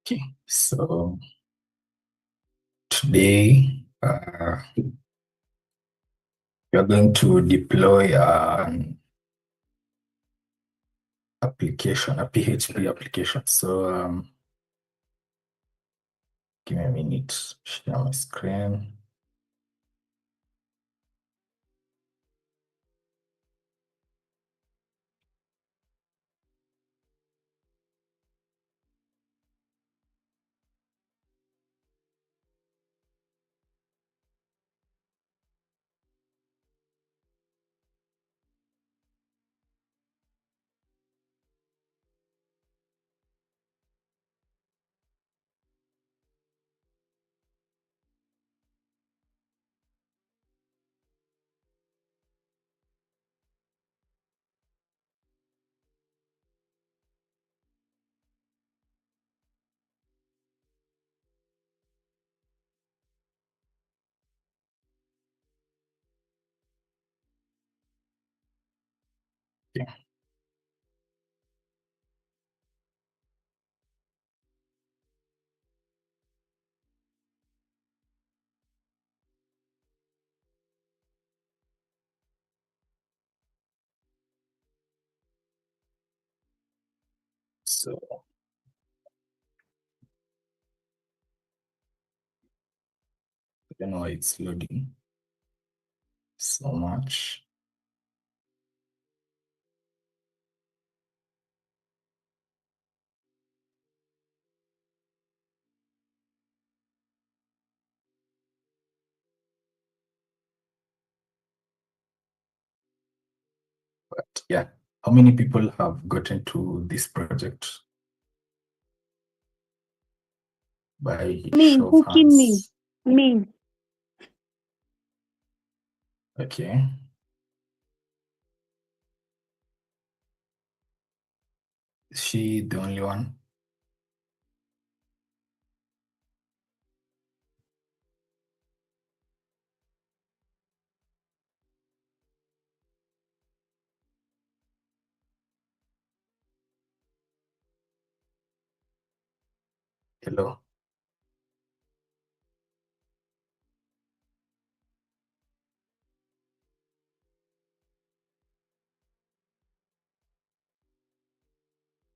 Okay, so today we are going to deploy an application, a PHP application. So give me a minute, share my screen. Yeah. So I don't know why it's loading so much. But yeah, how many people have gotten to this project? By Me, show of hooking me. hands. Me. Okay. Is she the only one? Hello.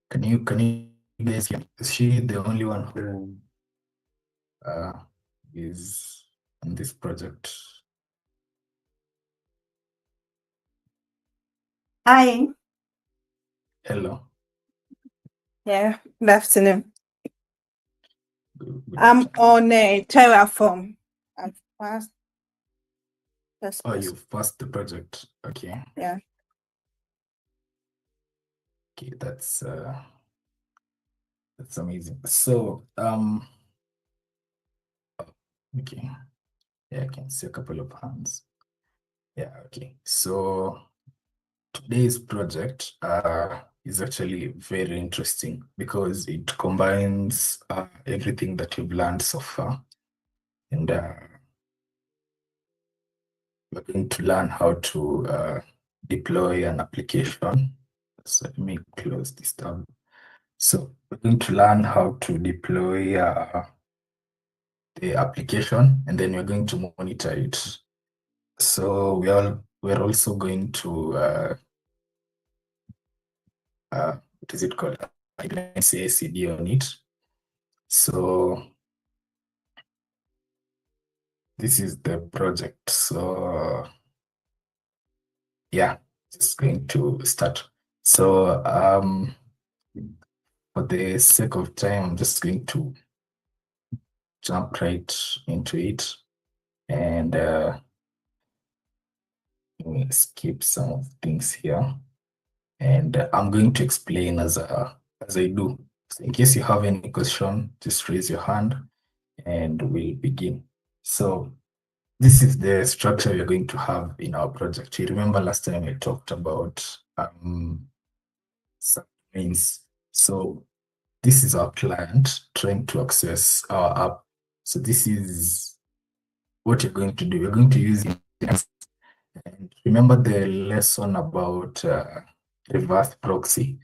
Can you guys hear me? Is she the only one who is on this project? Hi. Hello. Yeah, good afternoon. Good I'm afternoon. on a Terraform. I've passed. Oh, you've passed the project. Okay. Yeah. Okay, that's amazing. So okay. Yeah, I can see a couple of hands. Yeah, okay. So today's project is actually very interesting because it combines everything that you've learned so far. And we're going to learn how to deploy an application. So let me close this tab. So we're going to learn how to deploy the application, and then we're going to monitor it. So we're also going to what is it called? I didn't say CD on it. So this is the project. So yeah, just going to start. So for the sake of time, I'm just going to jump right into it, and skip some of the things here. And I'm going to explain as I do. So in case you have any question, just raise your hand and we'll begin. So this is the structure we're going to have in our project. You remember last time I talked about subdomains. So this is our client trying to access our app. So this is what you're going to do. You're going to use Jenkins And remember the lesson about reverse proxy.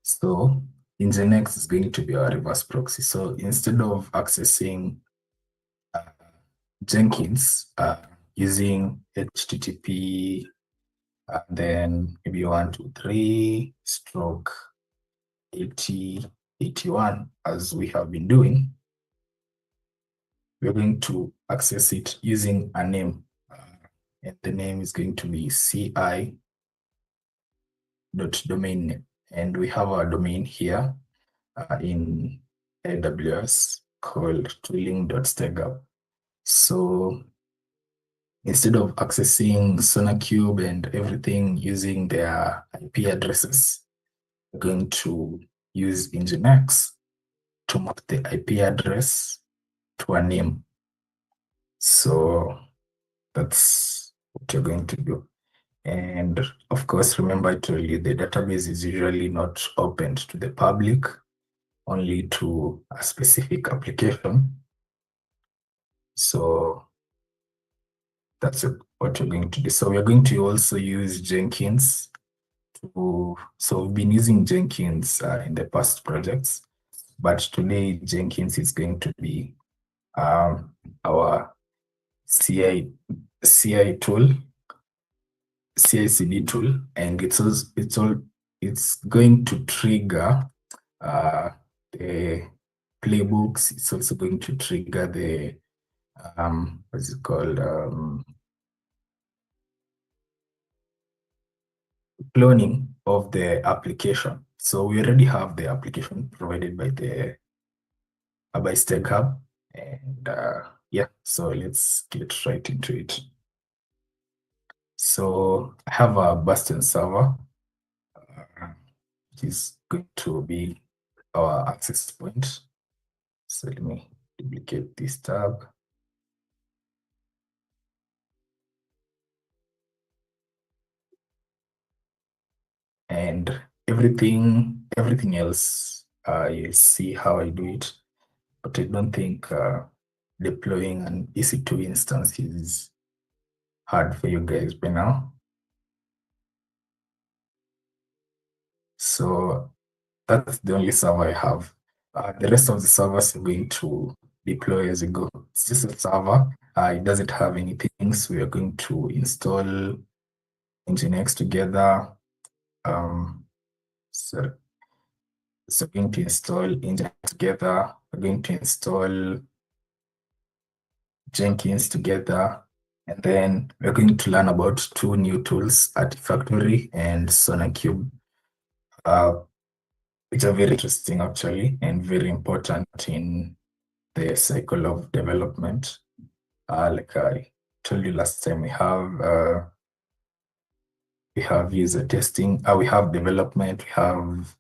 So Nginx is going to be our reverse proxy. So instead of accessing Jenkins using HTTP, then maybe 123 stroke 8081, as we have been doing, we're going to access it using a name. And the name is going to be ci.domain name. And we have our domain here in AWS called tooling.stegup. So instead of accessing SonarQube and everything using their IP addresses, we're going to use Nginx to map the IP address to a name. So that's what you're going to do. And of course, remember I told you the database is usually not opened to the public, only to a specific application. So that's what you're going to do. So we're going to also use Jenkins. So we've been using Jenkins in the past projects, but today Jenkins is going to be our CI tool, CI/CD tool, and it's going to trigger the playbooks. It's also going to trigger the what's it called, cloning of the application. So we already have the application provided by the by Steg Hub, and yeah, so let's get right into it. So I have a Boston server, which is going to be our access point. So let me duplicate this tab. And everything else, you'll see how I do it. But I don't think deploying an EC2 instance is hard for you guys by now. So that's the only server I have. The rest of the servers are going to deploy as we go. It's just a server. It doesn't have anything, so we are going to install Nginx together. So we're going to install Nginx together. We're going to install Jenkins together. And then we're going to learn about two new tools, Artifactory and SonarQube, which are very interesting actually, and very important in the cycle of development. Like I told you last time, we have user testing, we have development, we have,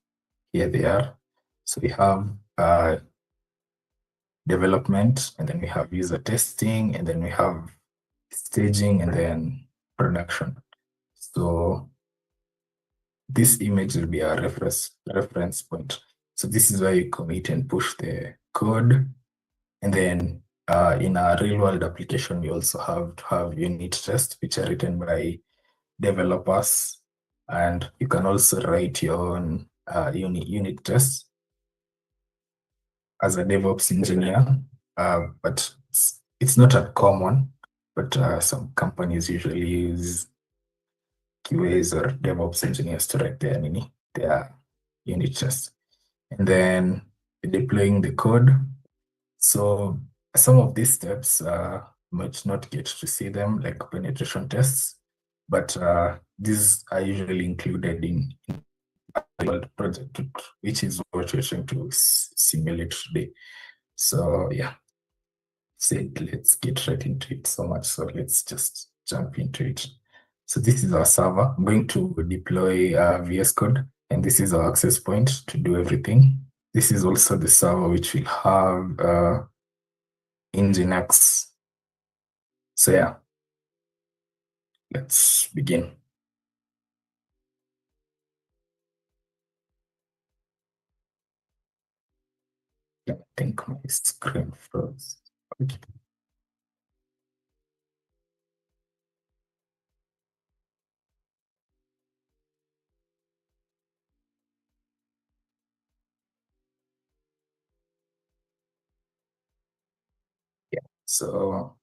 here they are. So we have development, and then we have user testing, and then we have staging, and then production. So this image will be a reference point. So this is where you commit and push the code. And then in a real world application, you also have to have unit tests, which are written by developers. And you can also write your own unit tests as a DevOps engineer, but it's not a common, but some companies usually use QAs or DevOps engineers to write their unit tests. And then deploying the code. So some of these steps might not get to see them, like penetration tests, but these are usually included in the project, which is what we're trying to simulate today. So yeah, let's get right into it so much. So let's just jump into it. So this is our server. I'm going to deploy VS Code, and this is our access point to do everything. This is also the server which will have Nginx. So yeah, let's begin. I think my screen froze. Okay. So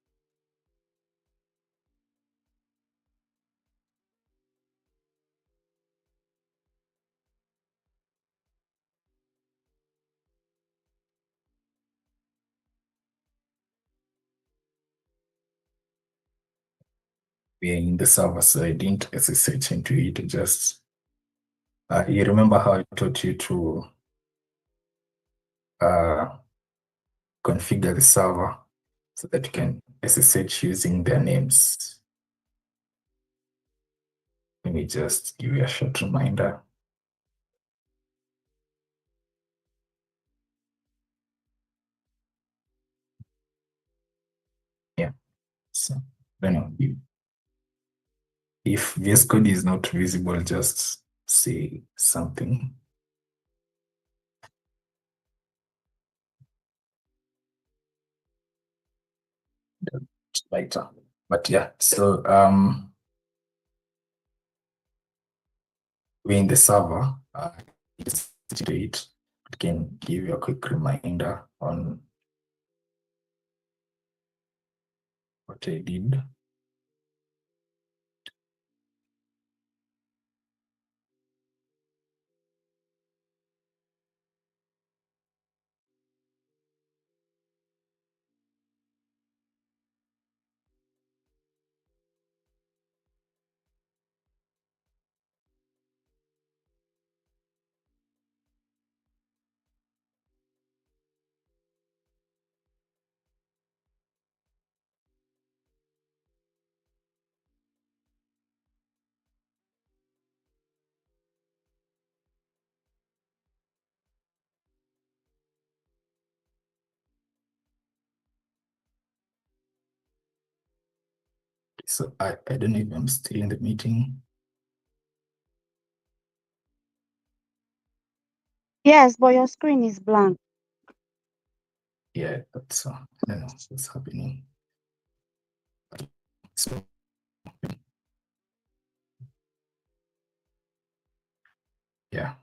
we're in the server, so I didn't SSH into it. Just you remember how I taught you to configure the server so that you can SSH using their names. Let me just give you a short reminder. Yeah, so I don't know. If VS Code is not visible, just say something. Later. But yeah, so we're in the server. It can give you a quick reminder on what I did. So I don't know if I'm still in the meeting. Yes, but your screen is blank. Yeah, that's I don't know what's happening. So yeah.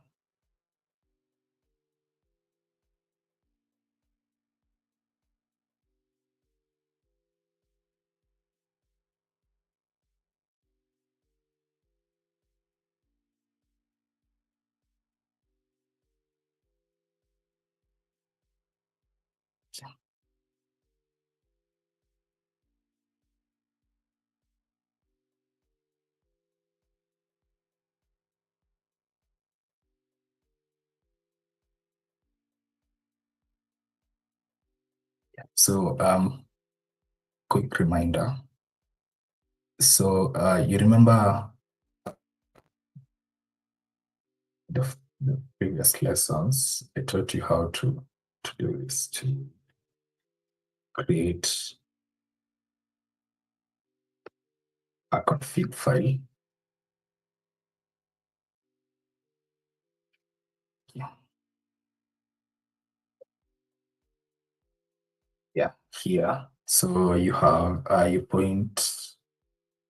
So quick reminder. So you remember the previous lessons, I taught you how to do this, to create a config file. Yeah, here. So you have you point,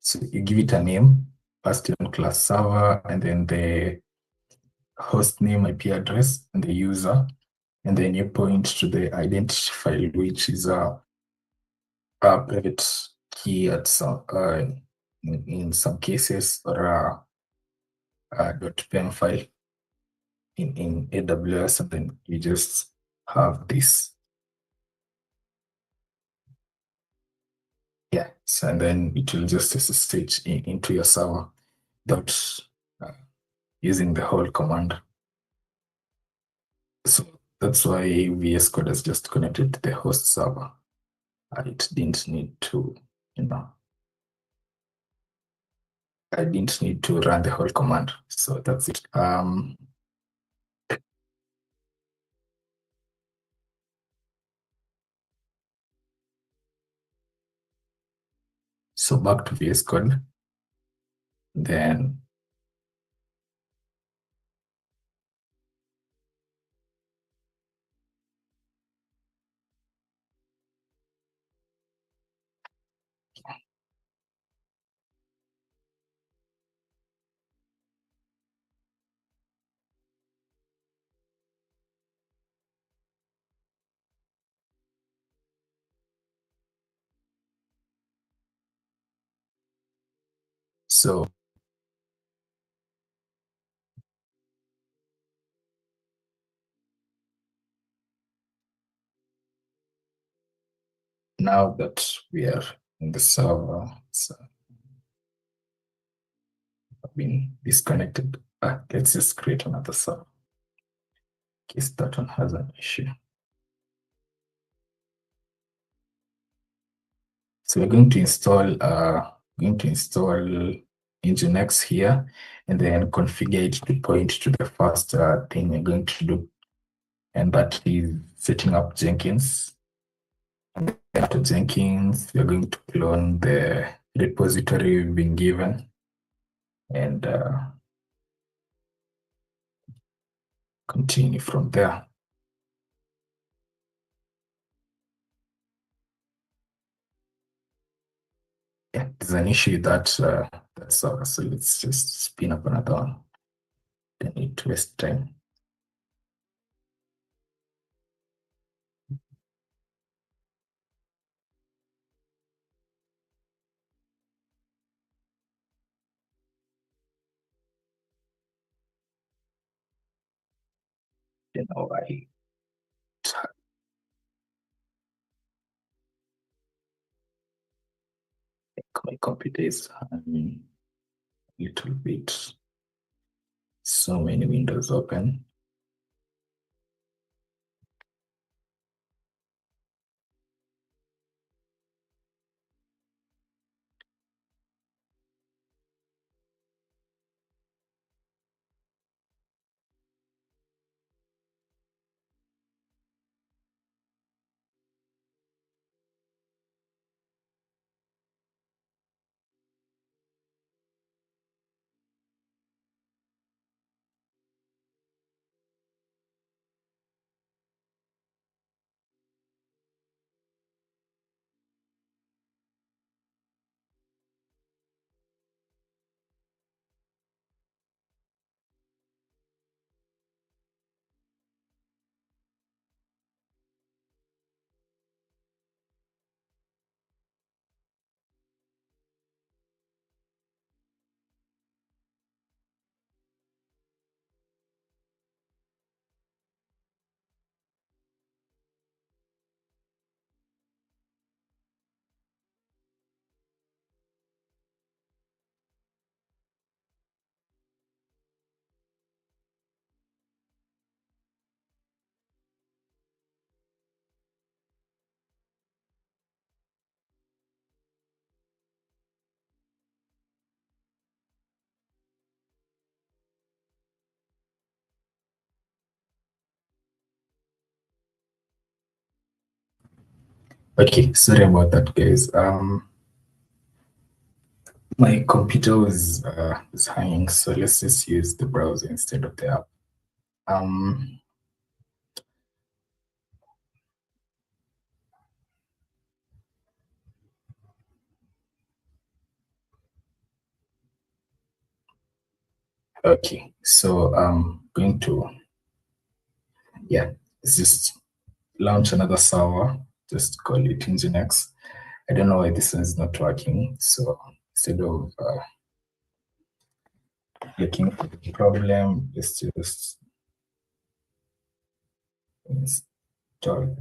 so you give it a name, first on class server, and then the host name, IP address, and the user, and then you point to the identity file, which is a private key at some in some cases, or a .pem file in AWS, and then you just have this. Yeah, so, and then it will just SSH into your server without using the whole command. So that's why VS Code has just connected to the host server. It didn't need to, I didn't need to run the whole command. So that's it. So back to VS Code. Then So now that we are in the server, it's been disconnected. Let's just create another server in case that one has an issue. So we're going to install Nginx here, and then configure it to point to the first thing we're going to do, and that is setting up Jenkins. And after Jenkins, we're going to clone the repository we've been given, and continue from there. Yeah, there's an issue that that's so let's just spin up another one. Don't need to waste time. You know, I think my computer is a little bit, so many windows open. Okay, sorry about that, guys. My computer is hanging, so let's just use the browser instead of the app. Okay, so I'm going to, let's just launch another server, just call it Nginx. I don't know why this one is not working, so instead of looking for the problem, let's just install,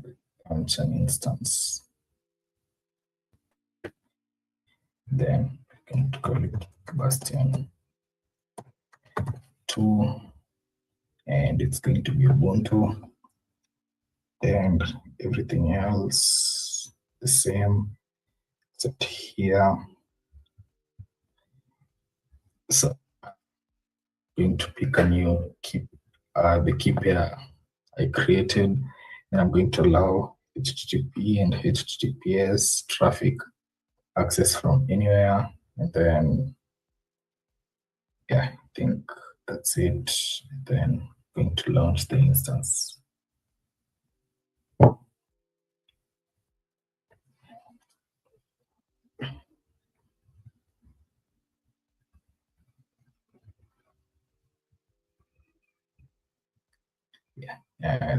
launch an instance. Then I'm going to call it Bastion 2, and it's going to be Ubuntu, and everything else the same except here. So I'm going to pick a new key, the key pair I created, and I'm going to allow HTTP and HTTPS traffic access from anywhere, and then I think that's it. Then I'm going to launch the instance.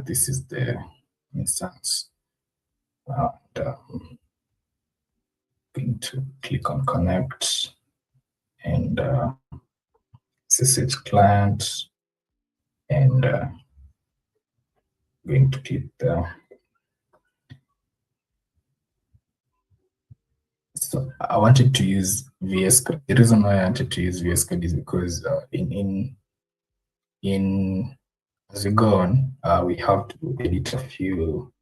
This is the instance. And I'm going to click on connect, and SSH client, and going to click there. So I wanted to use VS Code. The reason why I wanted to use VS Code is because in as we go on, we have to edit a few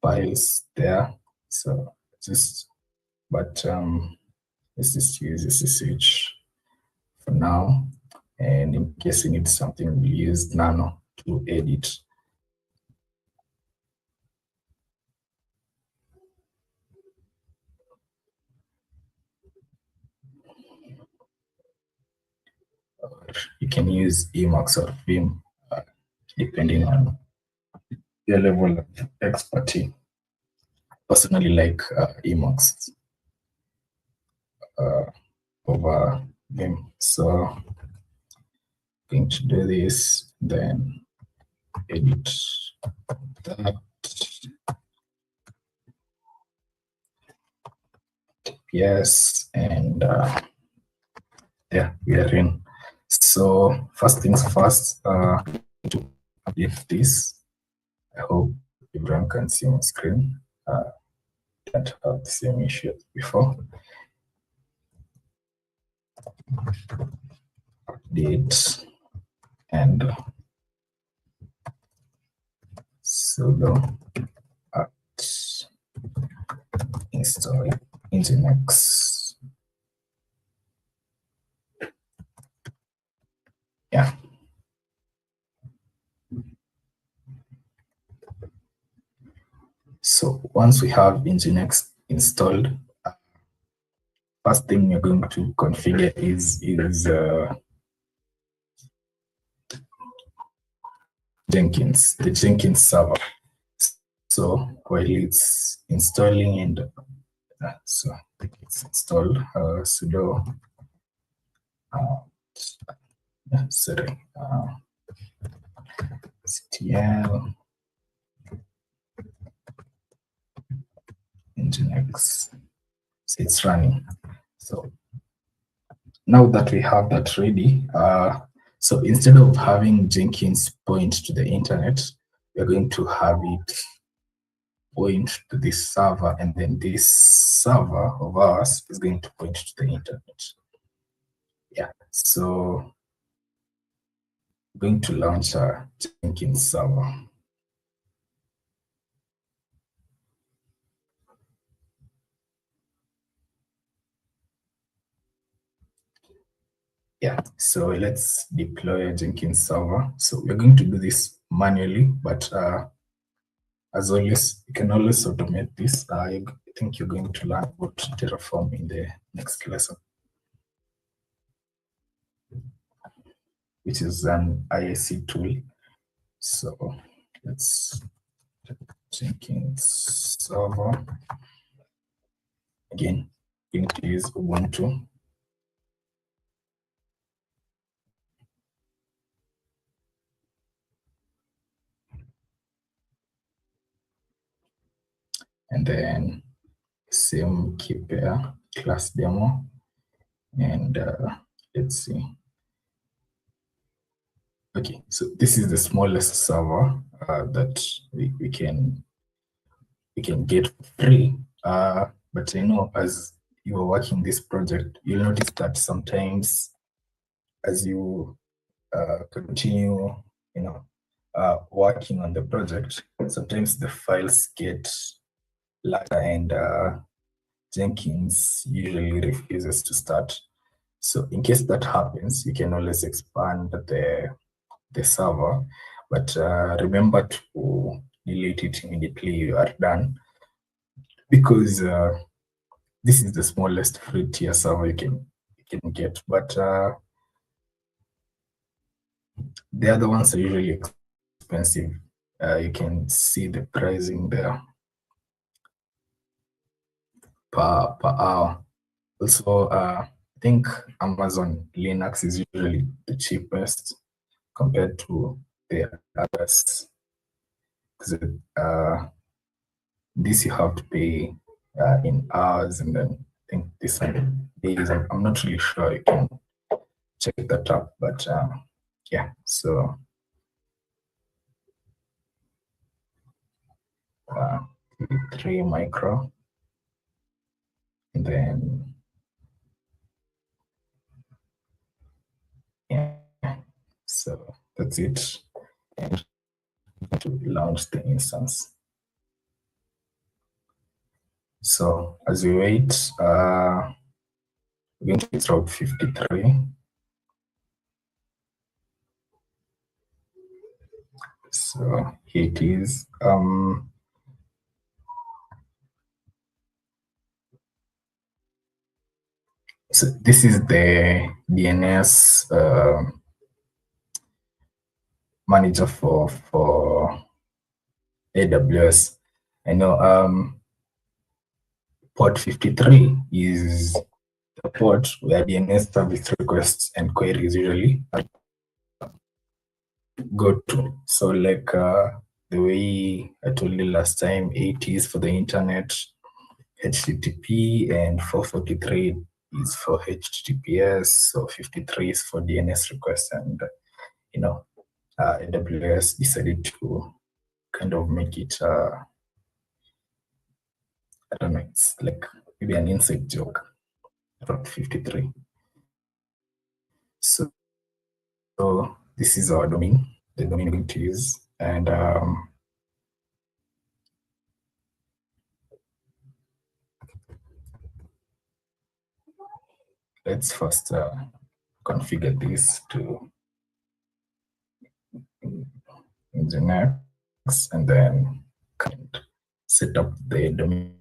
files there. So let's just use SSH for now. And in case we need something, we'll use Nano to edit. Or you can use Emacs or Vim, depending on your level of expertise. Personally, like Emacs over Vim. So going to do this, then edit that. Yes, and yeah, we are in. So first things first, to update this. I hope everyone can see my screen. Don't have the same issue as before. Update and sudo apt install Nginx. Yeah. So once we have Nginx installed, first thing we're going to configure is Jenkins, the Jenkins server. So while it's installing and so it's installed, sudo ctl Nginx. So it's running. So now that we have that ready, so instead of having Jenkins point to the internet, we're going to have it point to this server, and then this server of ours is going to point to the internet. Yeah, so I'm going to launch a Jenkins server. Yeah, so let's deploy a Jenkins server. So we're going to do this manually, but as always, you can always automate this. I think you're going to learn about Terraform in the next lesson, which is an IAC tool. So let's Jenkins server. Again, going to use Ubuntu. And then same key pair class demo. And let's see. Okay, so this is the smallest server that we can get for free. But I know as you are working this project, you'll notice that sometimes as you continue, working on the project, sometimes the files get larger and Jenkins usually refuses to start. So in case that happens, you can always expand the server, but remember to delete it immediately you are done, because this is the smallest free tier server you can get, but the other ones are usually expensive. You can see the pricing there per hour. Also, I think Amazon Linux is usually the cheapest compared to the others. This you have to pay in hours, and then I think this one I'm not really sure. You can check that up, but yeah. So 3 micro, and then yeah. So that's it. And to launch the instance. So as we wait, we're going to drop 53. So here it is. So this is the DNS manager for AWS. I know port 53 is the port where DNS service requests and queries usually go to. So like the way I told you last time, 80 is for the internet, HTTP, and 443 is for HTTPS. So 53 is for DNS requests, and AWS decided to kind of make it I don't know, it's like maybe an inside joke about 53. So this is our domain, the domain we're going to use, and let's first configure this to Nginx, and then set up the domain.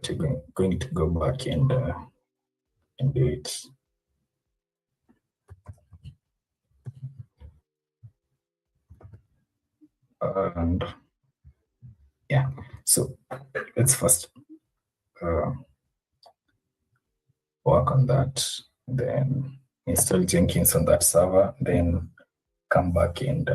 but you're going to go back and do it. And yeah, so let's first work on that, then install Jenkins on that server, then come back and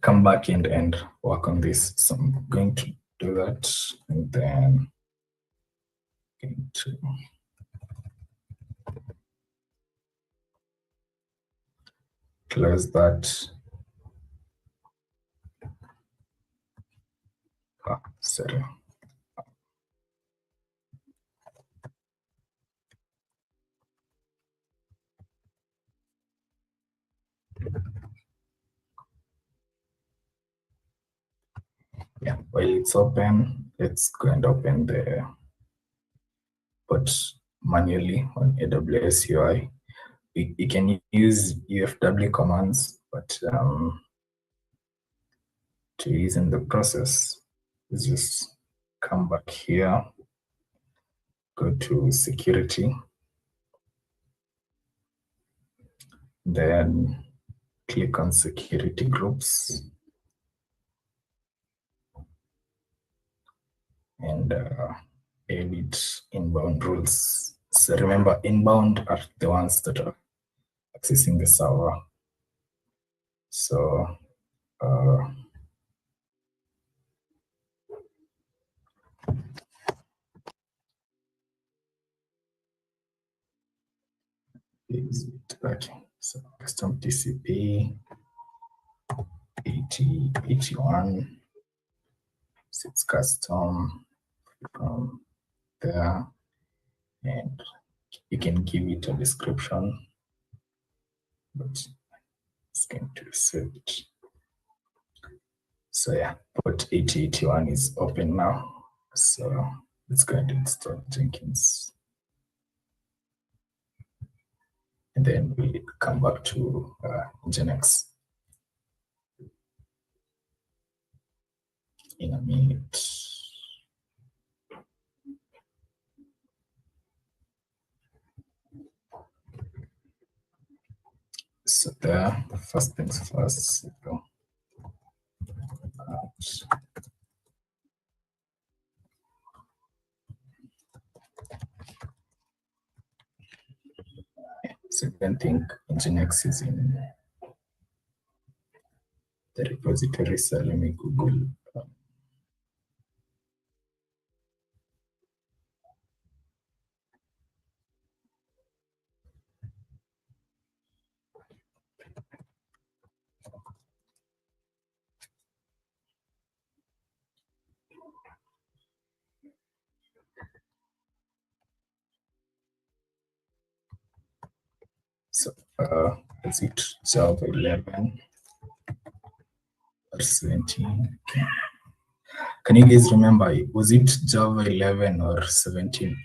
come back and work on this. So I'm going to do that, and then going to close that. Sorry. Yeah, while it's open, let's go and open the port manually on AWS UI. You can use UFW commands, but to ease in the process, just come back here, go to security, then click on security groups, and edit inbound rules. So remember, inbound are the ones that are accessing the server. So is it working? So custom TCP 8081, it's custom from there, and you can give it a description, but it's going to save it. So yeah, port 8081 is open now. So let's go and install Jenkins. And then we come back to Nginx in a minute. So there, first things first, go out. So I don't think Nginx is in the repository, so let me Google. So is it Java 11 or 17? Okay. Can you guys remember, was it Java 11 or 17?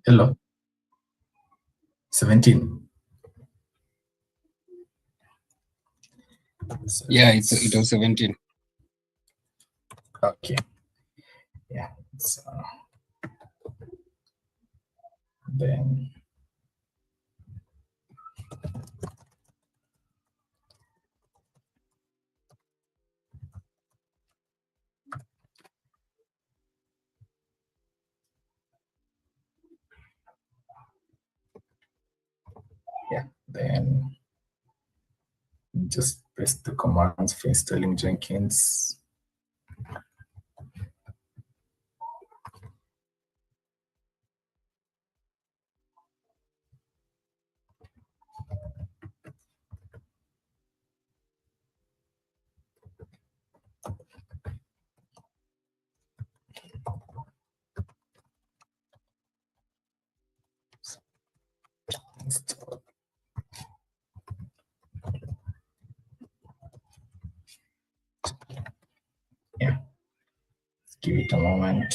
Hello? 17. So yeah, it was 17. Okay. Yeah. So then yeah, then just paste the commands for installing Jenkins. Install. Yeah, give it a moment.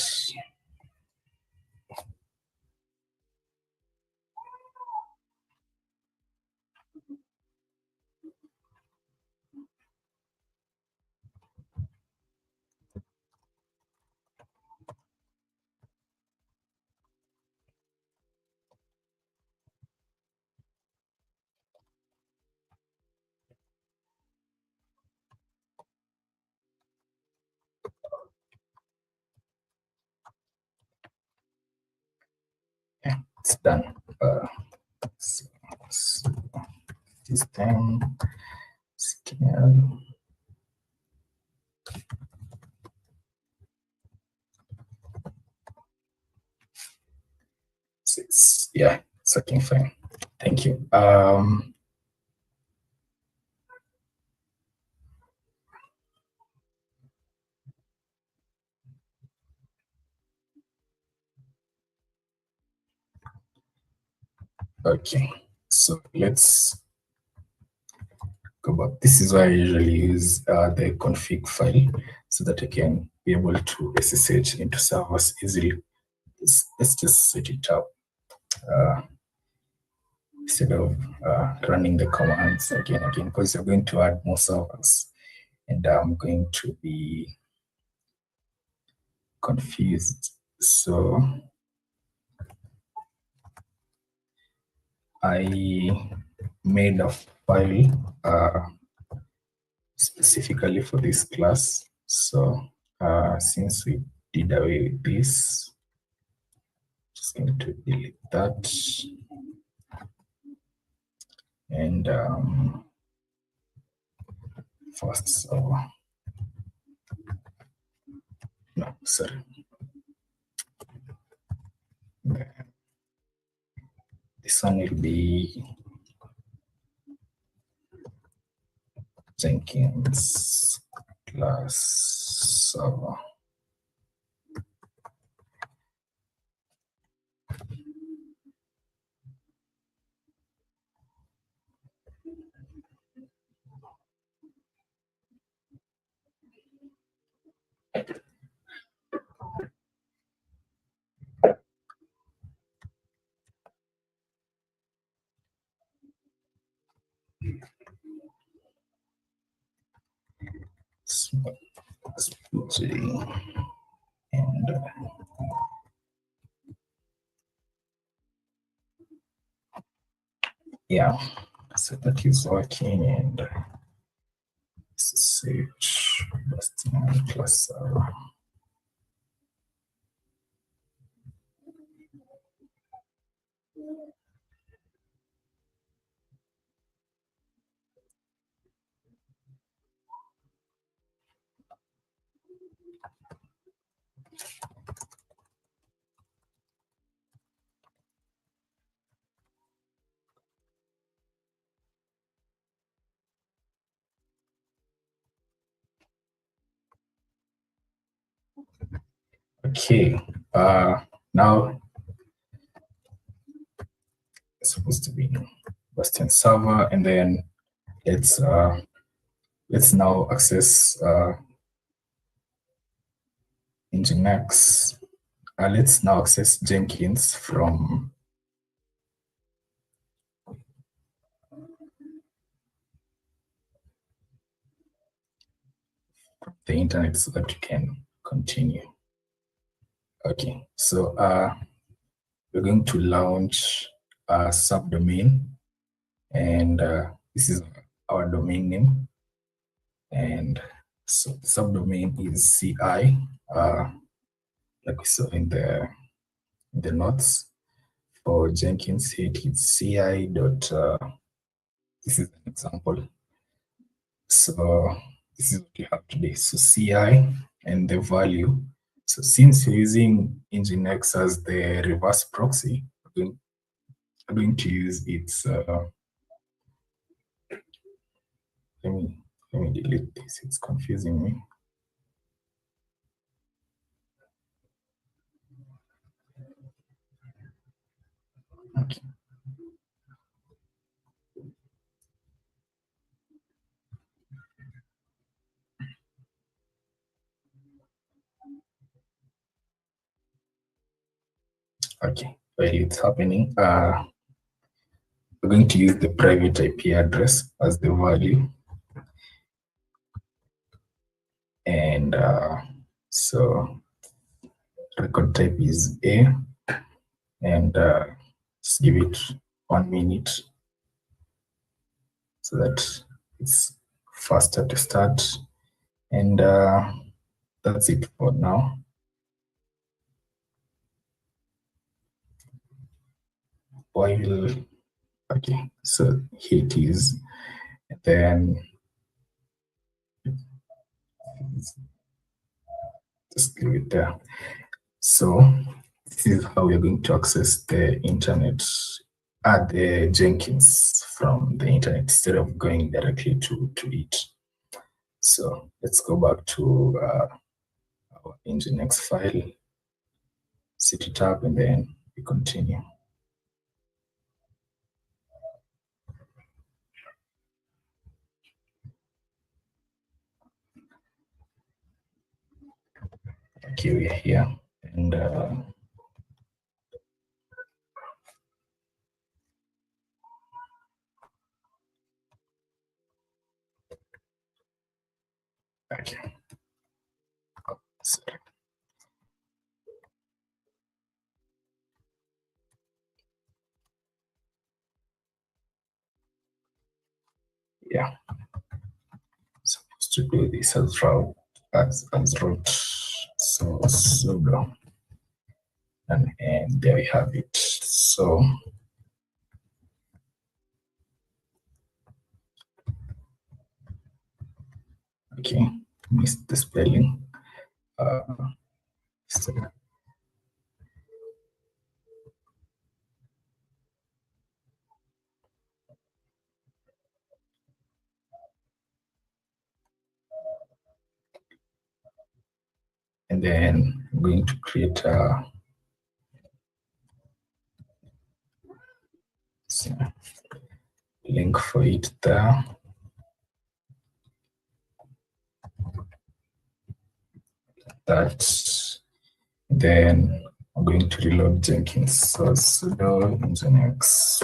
Yeah, it's done. System scale. Yeah, it's working fine. Thank you. Okay, so let's go back. This is why I usually use the config file so that I can be able to SSH into servers easily. Let's just set it up instead of running the commands again, because you're going to add more servers and I'm going to be confused. So I made a file specifically for this class. So since we did away with this, just going to delete that. And first server. No, sorry. This one will be Jenkins class server. And yeah, so that is working, and SSH class server. Okay, now it's supposed to be Bastion server, and then let's now access Nginx. Let's now access Jenkins from the internet so that you can continue. Okay, so we're going to launch a subdomain, and this is our domain name. And so the subdomain is CI, like we saw in the notes. For Jenkins, it's CI dot. This is an example. So this is what you have today. So CI and the value. So since you're using Nginx as the reverse proxy, I'm going to use its. Let me delete this. It's confusing me. Okay. Okay, while it's happening, we're going to use the private IP address as the value. And so record type is A, and just give it 1 minute so that it's faster to start. And that's it for now. While, okay, so here it is. And then just leave it there. So this is how we're going to access the internet at the Jenkins from the internet instead of going directly to it. So let's go back to our Nginx file, set it up, and then we continue. Okay, we're here, and okay. Oh, sorry. Yeah, supposed to do this as route as root. So sudo, and there we have it. So okay, missed the spelling. So, and then I'm going to create a link for it there. That then I'm going to reload Jenkins. So sudo nginx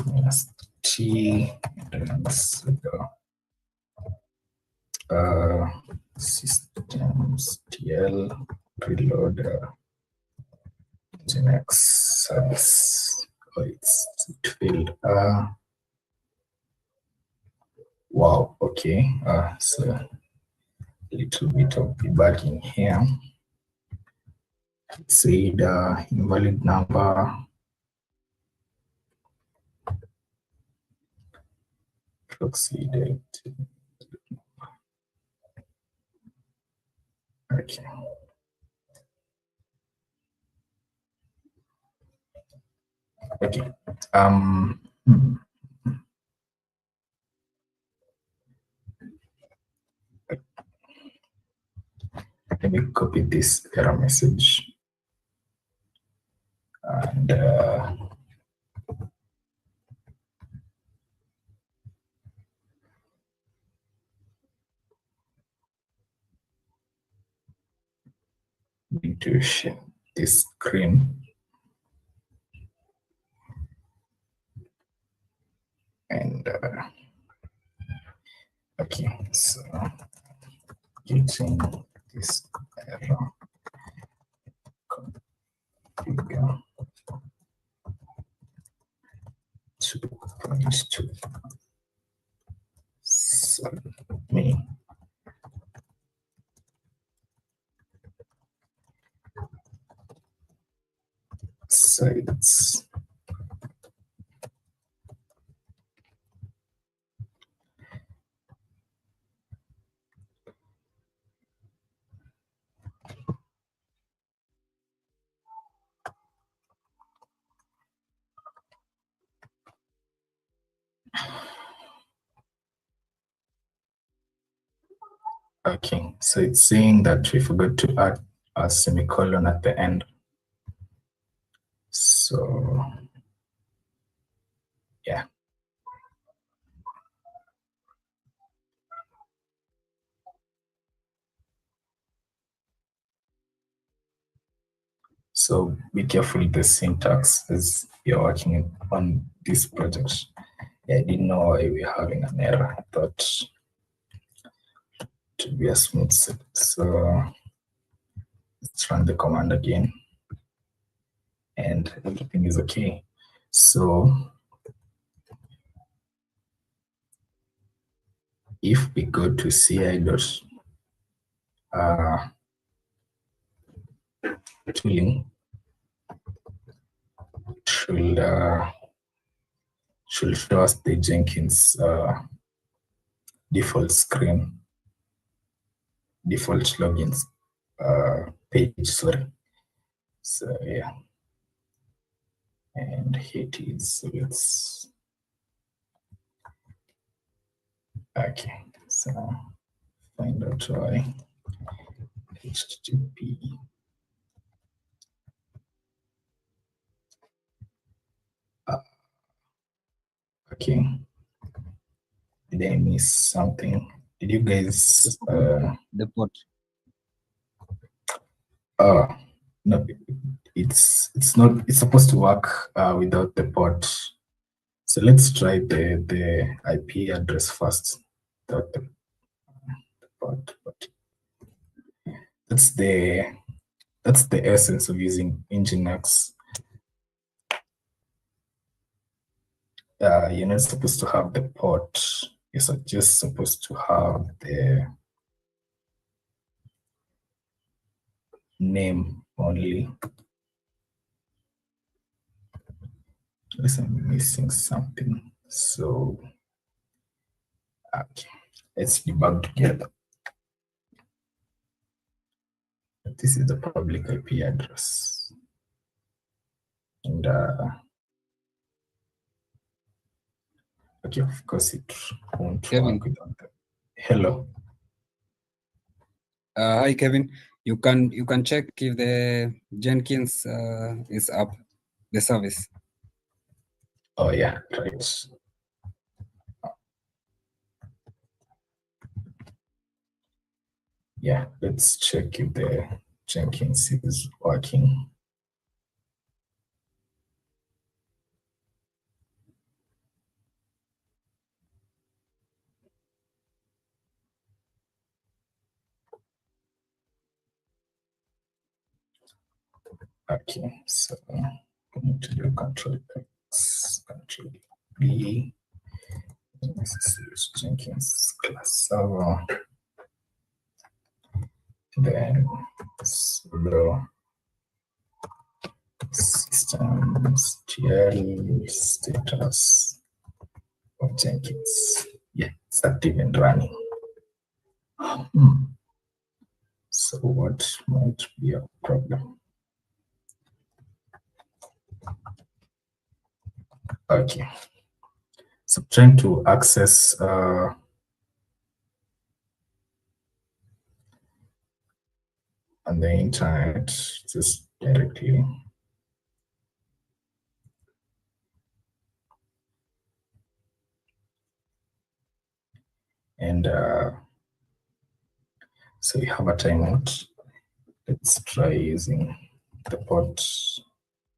-t and then sudo systemstl reload nginx service. Oh, it's failed. Wow, okay. So a little bit of debugging here. It said invalid number. Proxy date. Okay. Okay. Let me copy this error message and need to share this screen. And okay, so getting this error configure 2.2 submit. Sites. Okay, so it's saying that we forgot to add a semicolon at the end. So yeah. So be careful with the syntax as you're working on this project. Yeah, I didn't know why we're having an error. I thought it would be a smooth set. So let's run the command again. And everything is okay. So if we go to ci tooling, should show us the Jenkins default screen, default logins page, sorry. So yeah, and here it is. So let's, okay, so find out why. HTTP. Okay, did I miss something? Did you guys the port? No, it's not, it's supposed to work without the port. So let's try the IP address first. Without the port. But that's the essence of using Nginx. You're not supposed to have the port. You're just supposed to have the name only. Unless I'm missing something. So okay, let's debug together. This is the public IP address. And okay, of course it won't Kevin. work without that. Hello. Hi, Kevin. You can check if the Jenkins is up, the service. Oh yeah, right. Yeah, let's check if the Jenkins is working. Okay, so I'm going to do Control X, Control B. This is Jenkins class server. Then sudo systemstl status of Jenkins. Yeah, it's active and running. So what might be a problem? Okay. So trying to access on the internet just directly. And so we have a timeout. Let's try using the port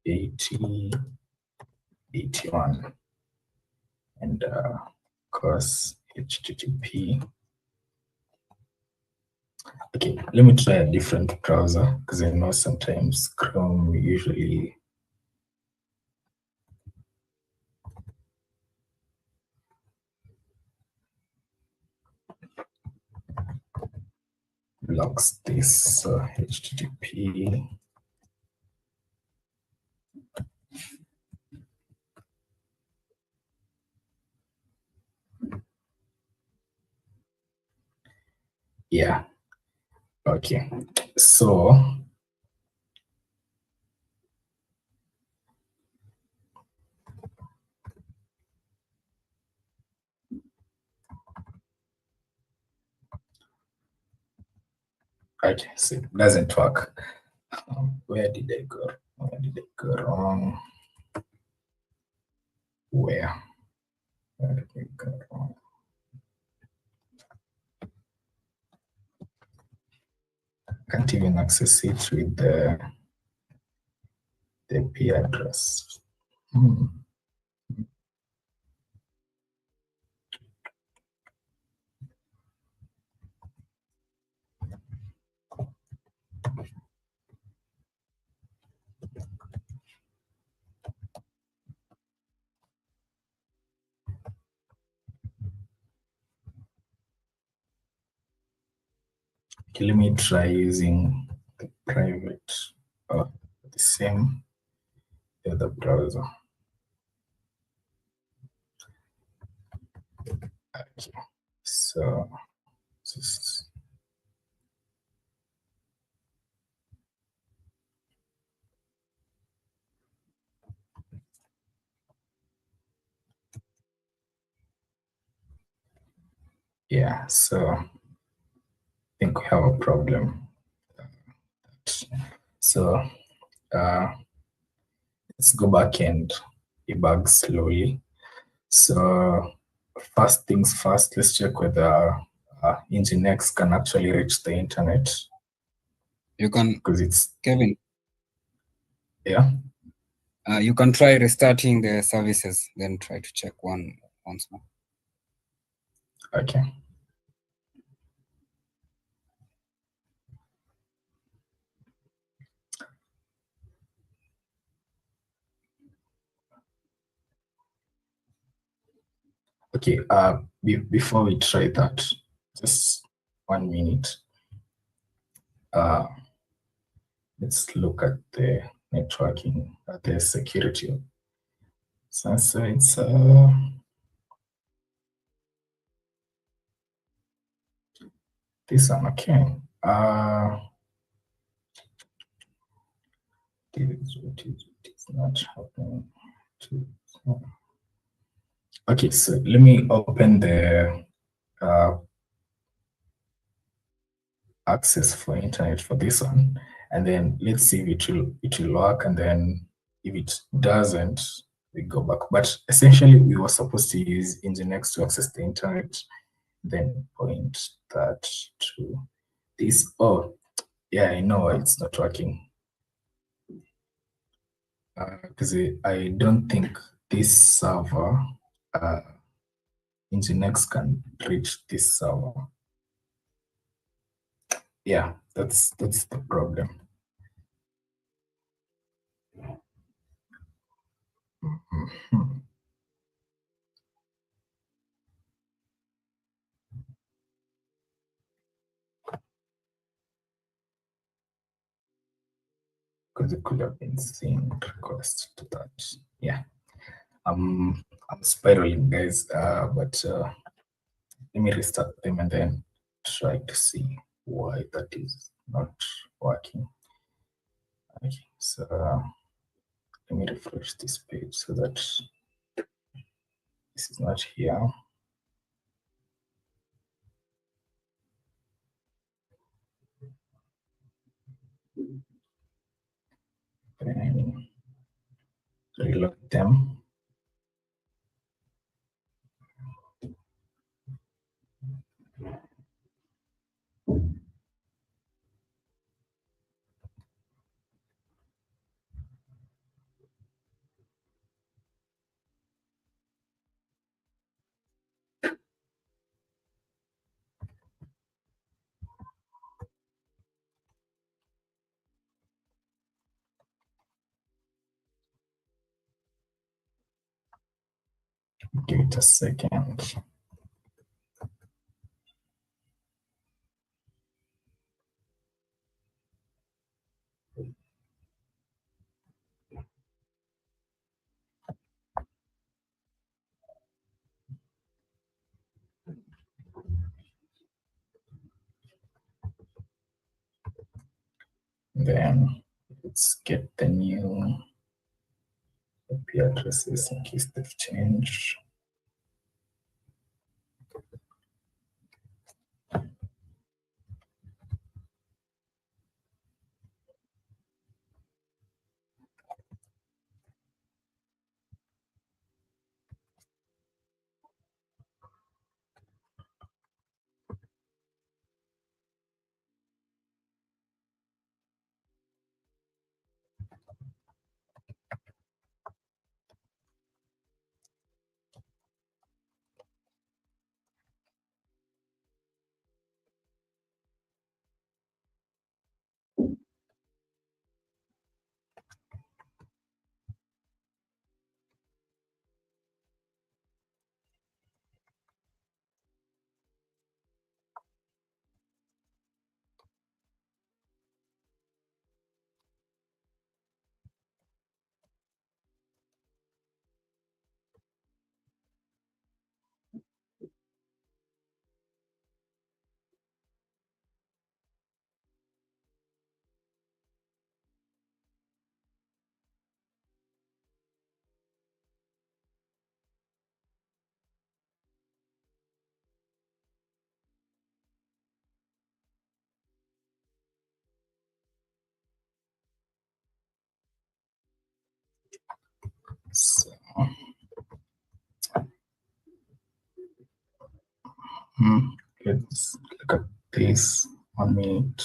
8081 and of course HTTP. Okay, let me try a different browser because I know sometimes Chrome usually blocks this HTTP. Yeah. Okay. So okay, so it doesn't work. Where did I go? Where did I go wrong? Where did I go wrong? Can't even access it with the IP address. Hmm. Okay, let me try using the private, the same other browser. Okay, so just yeah, so I think we have a problem. So let's go back and debug slowly. So first things first, let's check whether Nginx can actually reach the internet. You can, because it's, Kevin, yeah. You can try restarting the services, then try to check once more. Okay. Okay, before we try that, just 1 minute. Let's look at the networking, at the security. So it's this one, okay. It's not happening. Okay, so let me open the access for internet for this one, and then let's see if it will work, and then if it doesn't, we go back. But essentially, we were supposed to use Nginx to access the internet, then point that to this. Oh, yeah, I know why it's not working. Because I don't think this server, Nginx can reach this server. Yeah, that's the problem. Mhm. Because it could have been synced request to that. Yeah, I'm spiraling, guys. But let me restart them and then try to see why that is not working. Okay, so let me refresh this page so that this is not here. Then reload them. Give it a second. Then let's get the new IP addresses in case they've changed. So, let's look at this 1 minute.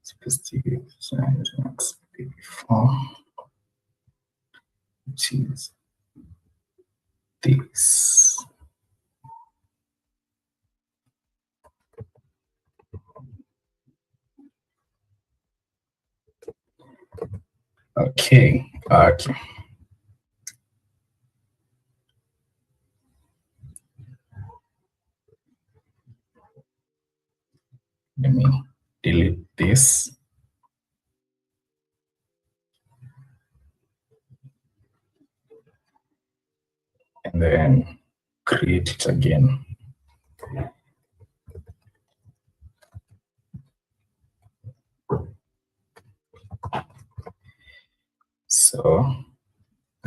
Specific before, which is this. Okay. Let me delete this. And then create it again. So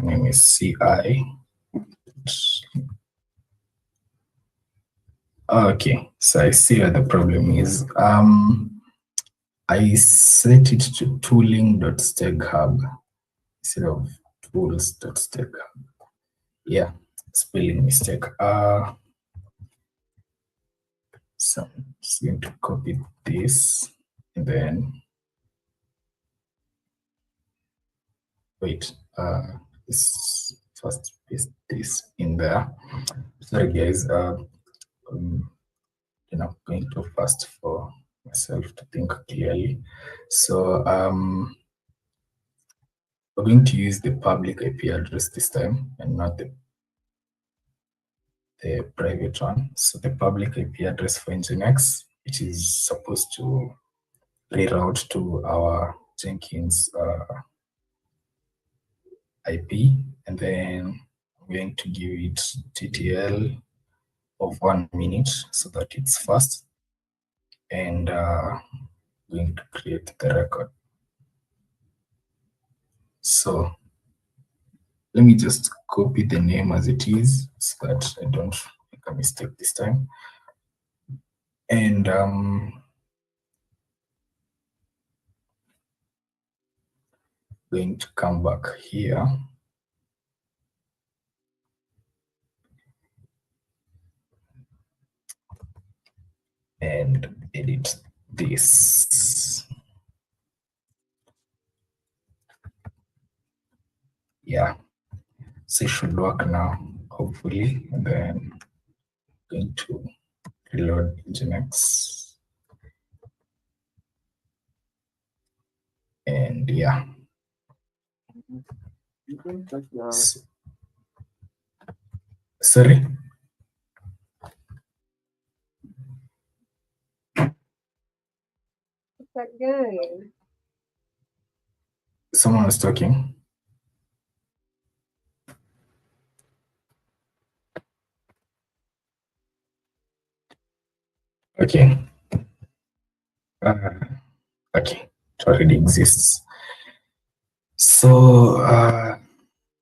name is CI. Okay, so I see what the problem is. I set it to tooling.steghub instead of tools.steghub. Yeah, spelling mistake. So I'm just going to copy this and then wait. This first paste this in there. Sorry guys, going too fast for myself to think clearly. So we're going to use the public IP address this time and not the private one. So the public IP address for Nginx, which is supposed to reroute to our Jenkins IP, and then I'm going to give it TTL of 1 minute so that it's fast, and going to create the record. So let me just copy the name as it is so that I don't make a mistake this time. And going to come back here and edit this. Yeah, so it should work now, hopefully. And then going to reload Nginx. And yeah. So, sorry? Good. Someone was talking. Okay. Okay, it already exists. So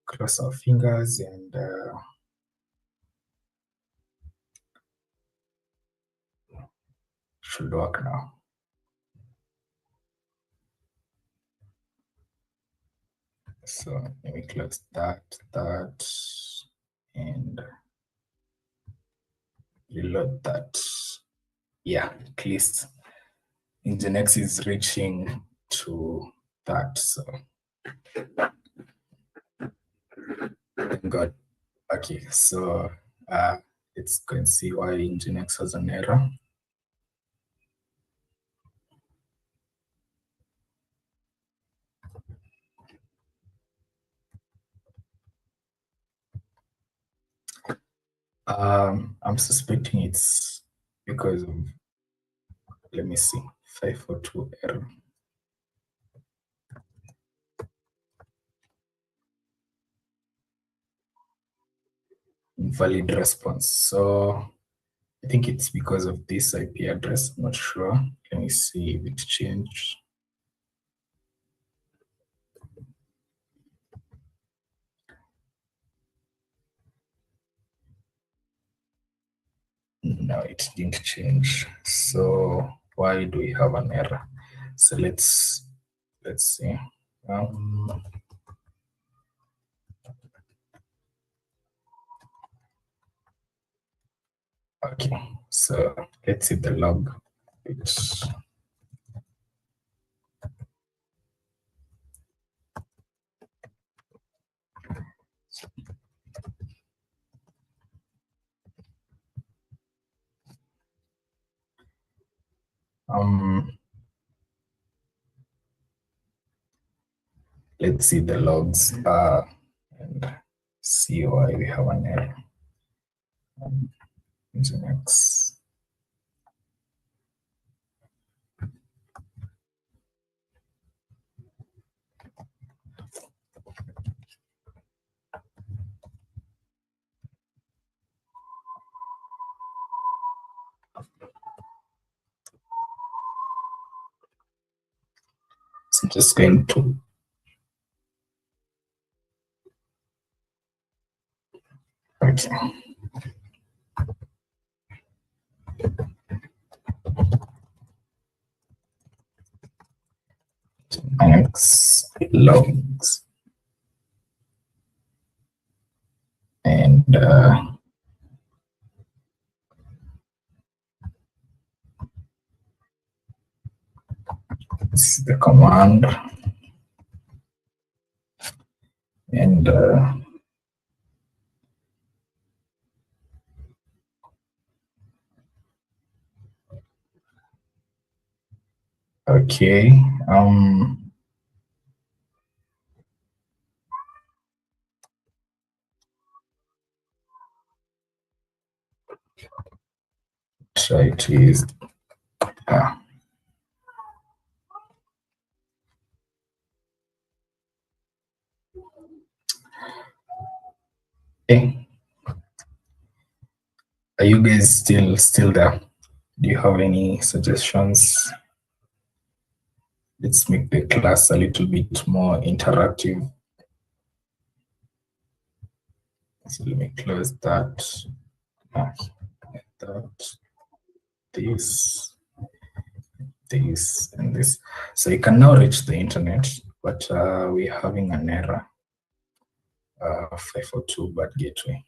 cross our fingers and should work now. So let me close that, and reload that. Yeah, at least Nginx is reaching to that. So thank God. Okay, so let's go and see why Nginx has an error. I'm suspecting it's because of, let me see, 542 error. Invalid response. So I think it's because of this IP address. I'm not sure. Let me see if it changed. No, it didn't change. So why do we have an error? So let's see. Okay, so let's see the log. It's let's see the logs and see why we have an error. Nginx. So just going to okay. Nginx logs and this is the command and okay. Try to use okay. Are you guys still there? Do you have any suggestions? Let's make the class a little bit more interactive. So let me close that. This, and this. So you can now reach the internet, but we're having an error. 542 bad gateway.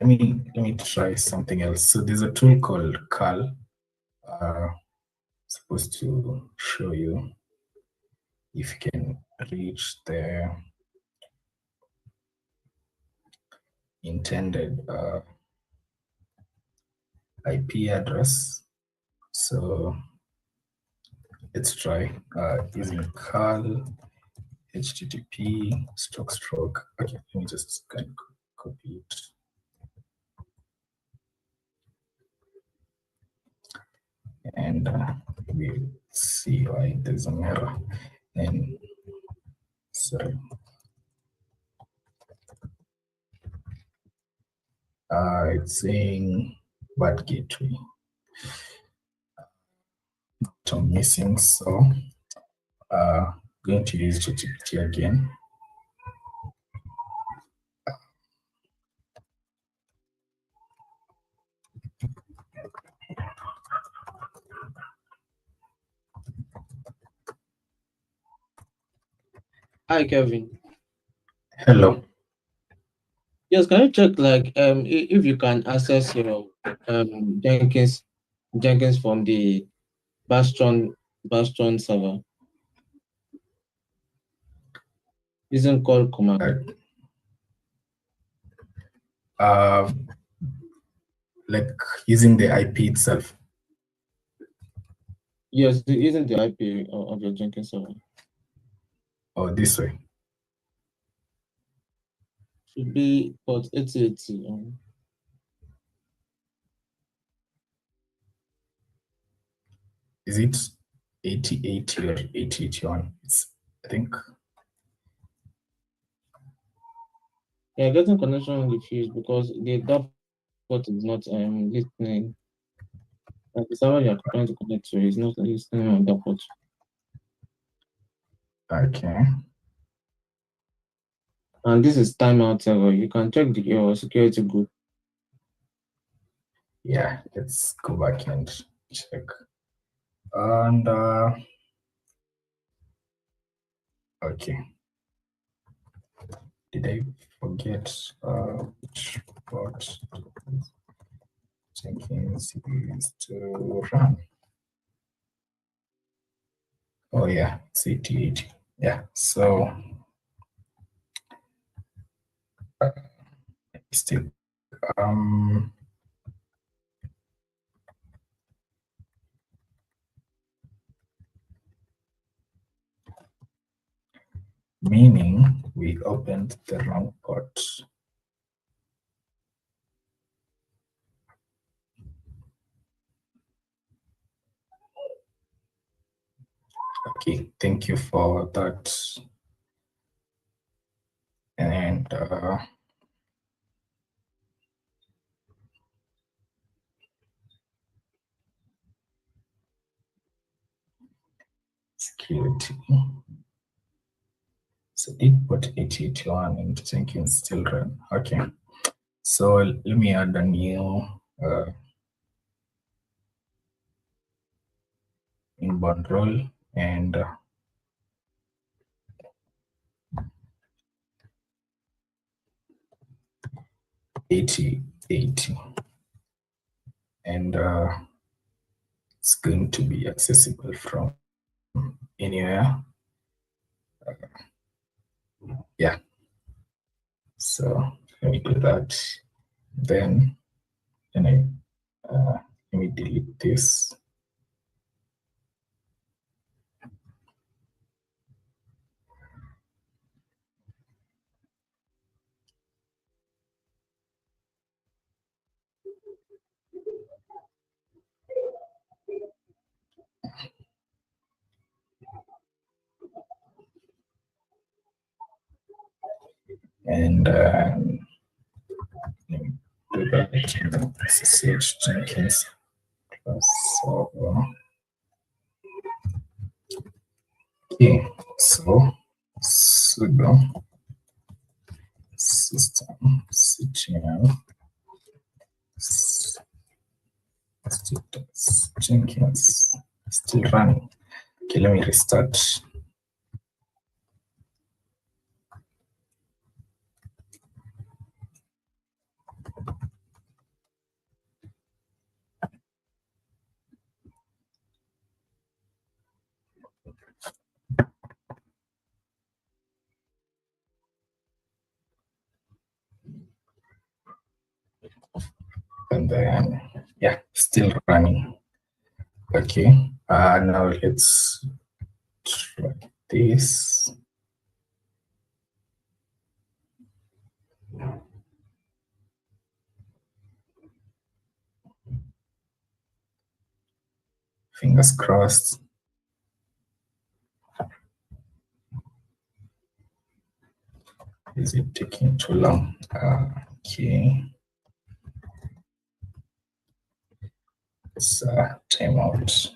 Let me try something else. So there's a tool called curl. Supposed to show you if you can reach the intended IP address. So let's try using curl http stroke. Okay, let me just copy it. And we'll see why there's an error. And sorry. It's saying bad gateway. I'm missing, so going to use GPT again. Hi, Kevin. Hello. Yes, can you check if you can access Jenkins from the Bastion server using call command? Like using the IP itself. Yes, using the IP of your Jenkins server. Oh, this way. Should be port 8080. Is it 8080 or 8081? I think. Yeah, getting connection refused because that port is not listening. Like the server you're trying to connect to is not listening on that port. Okay. And this is timeout server. You can check your security group. Yeah, let's go back and check. And Okay. Did I forget which part Jenkins is to run? Oh yeah, CT80. Yeah, so still meaning we opened the wrong port. Okay, thank you for that. And security. So it put 881 and Jenkins still run. Okay. So let me add a new inbound role and 8080. And it's going to be accessible from anywhere. Yeah. So let me do that. Then let me delete this. And let me do that. SSH Jenkins plus server. Okay, so sudo system ctl status Jenkins still running. Okay, let me restart. And then yeah, still running. Okay, now let's try this. Fingers crossed. Is it taking too long? Okay. It's timeout.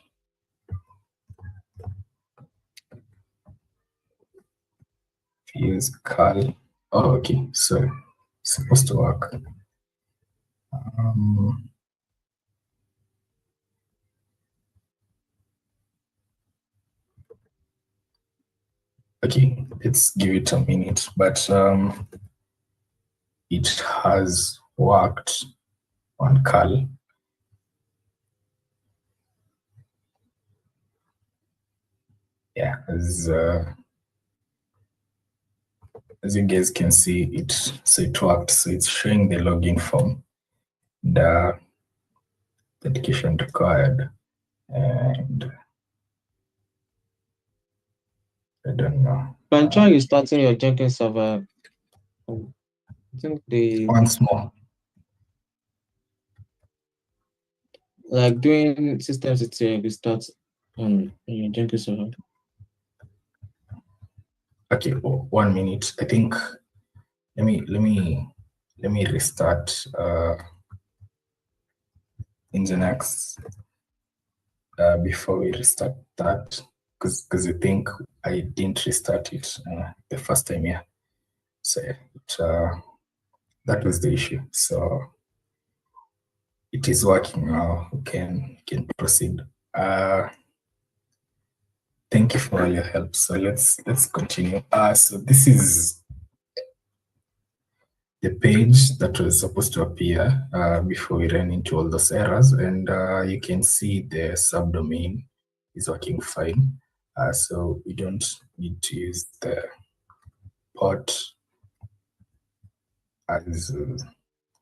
Use call. Oh, okay. So it's supposed to work. Okay, let's give it a minute, but it has worked on call. Yeah, as you guys can see, it worked. So it's showing the login form, the dedication required, and I don't know. Can try restarting your Jenkins server. I think they Once more. like doing systems restart on your Jenkins server. Okay, 1 minute. I think let me restart Nginx before we restart that, because I think I didn't restart it the first time. Yeah, so that was the issue. So it is working now. We can proceed. Thank you for all your help. So let's continue. So this is the page that was supposed to appear before we ran into all those errors, and you can see the subdomain is working fine. So we don't need to use the port as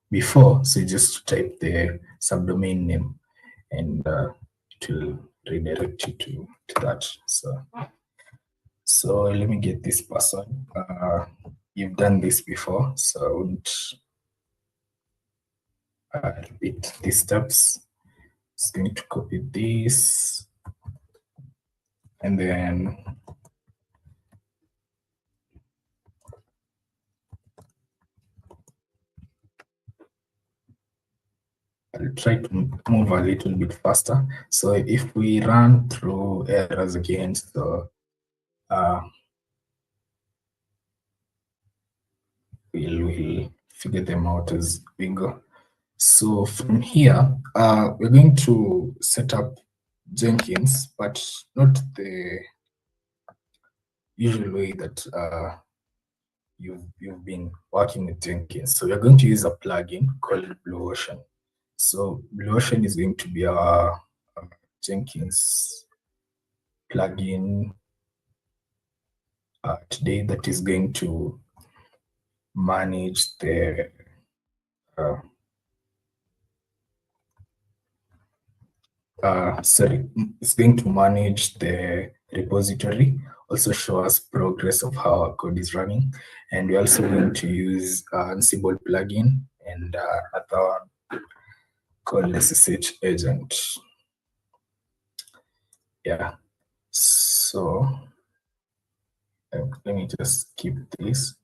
before. So you just type the subdomain name, and it will redirect you to that. So let me get this password. You've done this before, so I won't repeat these steps. Just going to copy this, and then I'll try to move a little bit faster. So if we run through errors again, so we'll figure them out as we go. So from here, we're going to set up Jenkins, but not the usual way that you've been working with Jenkins. So we're going to use a plugin called Blue Ocean. So Blue Ocean is going to be our Jenkins plugin today that is going to manage the it's going to manage the repository, also show us progress of how our code is running, and we're also going to use Ansible plugin and another one called SSH agent. Yeah, so let me just keep this.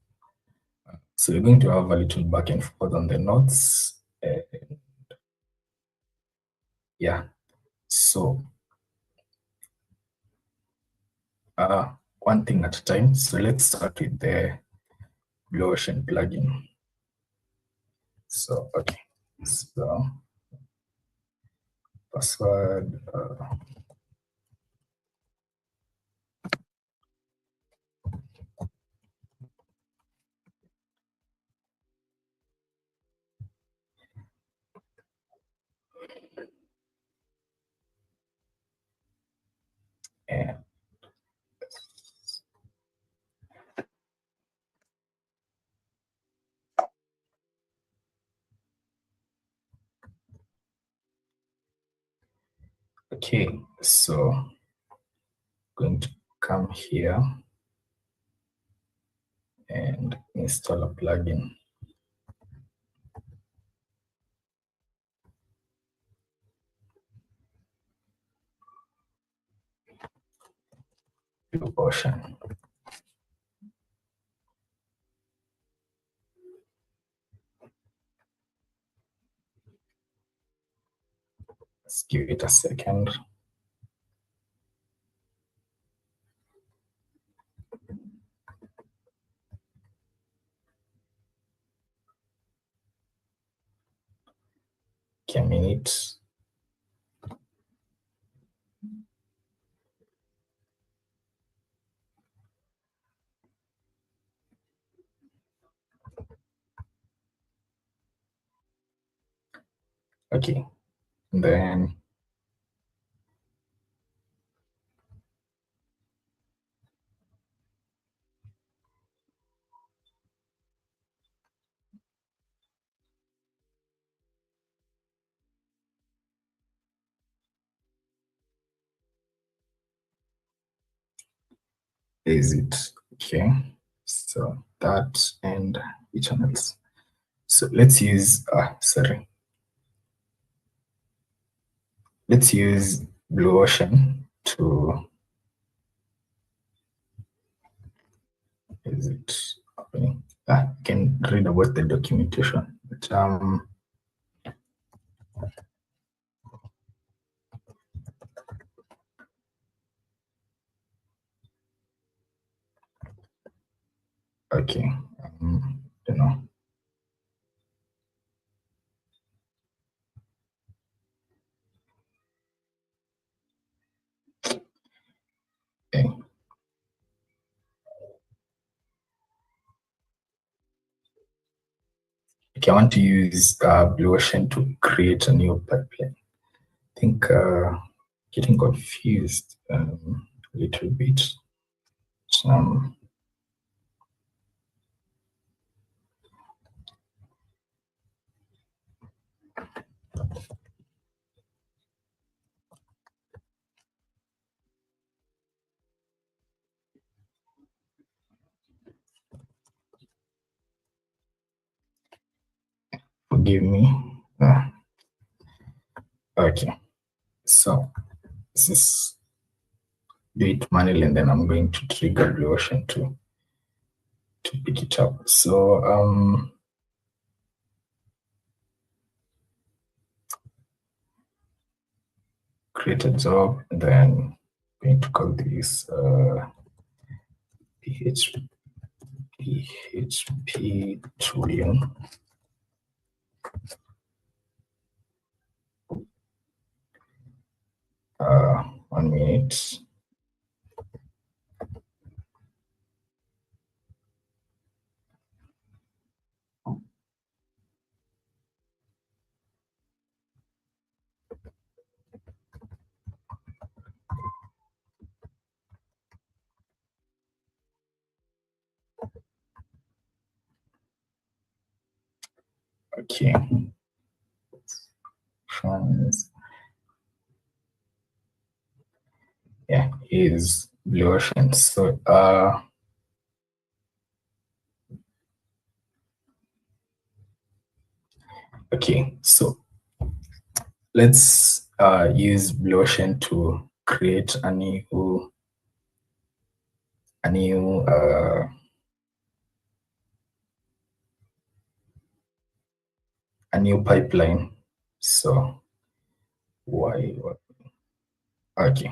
So we're going to have a little back and forth on the notes. Yeah, so one thing at a time. So let's start with the Blue Ocean plugin. So, okay, so password. And okay, so going to come here and install a plugin. Blue Ocean. Let's give it a second. Okay, a minute. Okay, then is it okay? So that and which one else? So let's use let's use Blue Ocean to, is it opening? I can read about the documentation, but okay, don't know. Okay. okay, I want to use Blue Ocean to create a new pipeline. I think getting confused a little bit. Forgive me. Okay, so this is do it manually, and then I'm going to trigger Blue Ocean to pick it up. So create a job, and then going to call this PHP tooling. Uh, 1 minute. Okay. Yeah, is Blue Ocean. So okay, so let's use Blue Ocean to create a new pipeline. So why? Okay,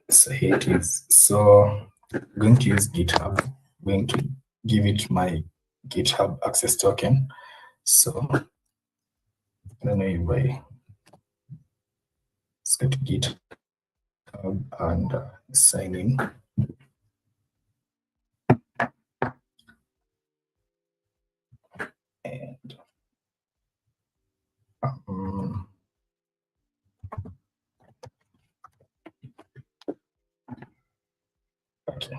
so here it is. So I'm going to use GitHub. I'm going to give it my GitHub access token. So I don't know if I let's go to GitHub and sign in. And okay.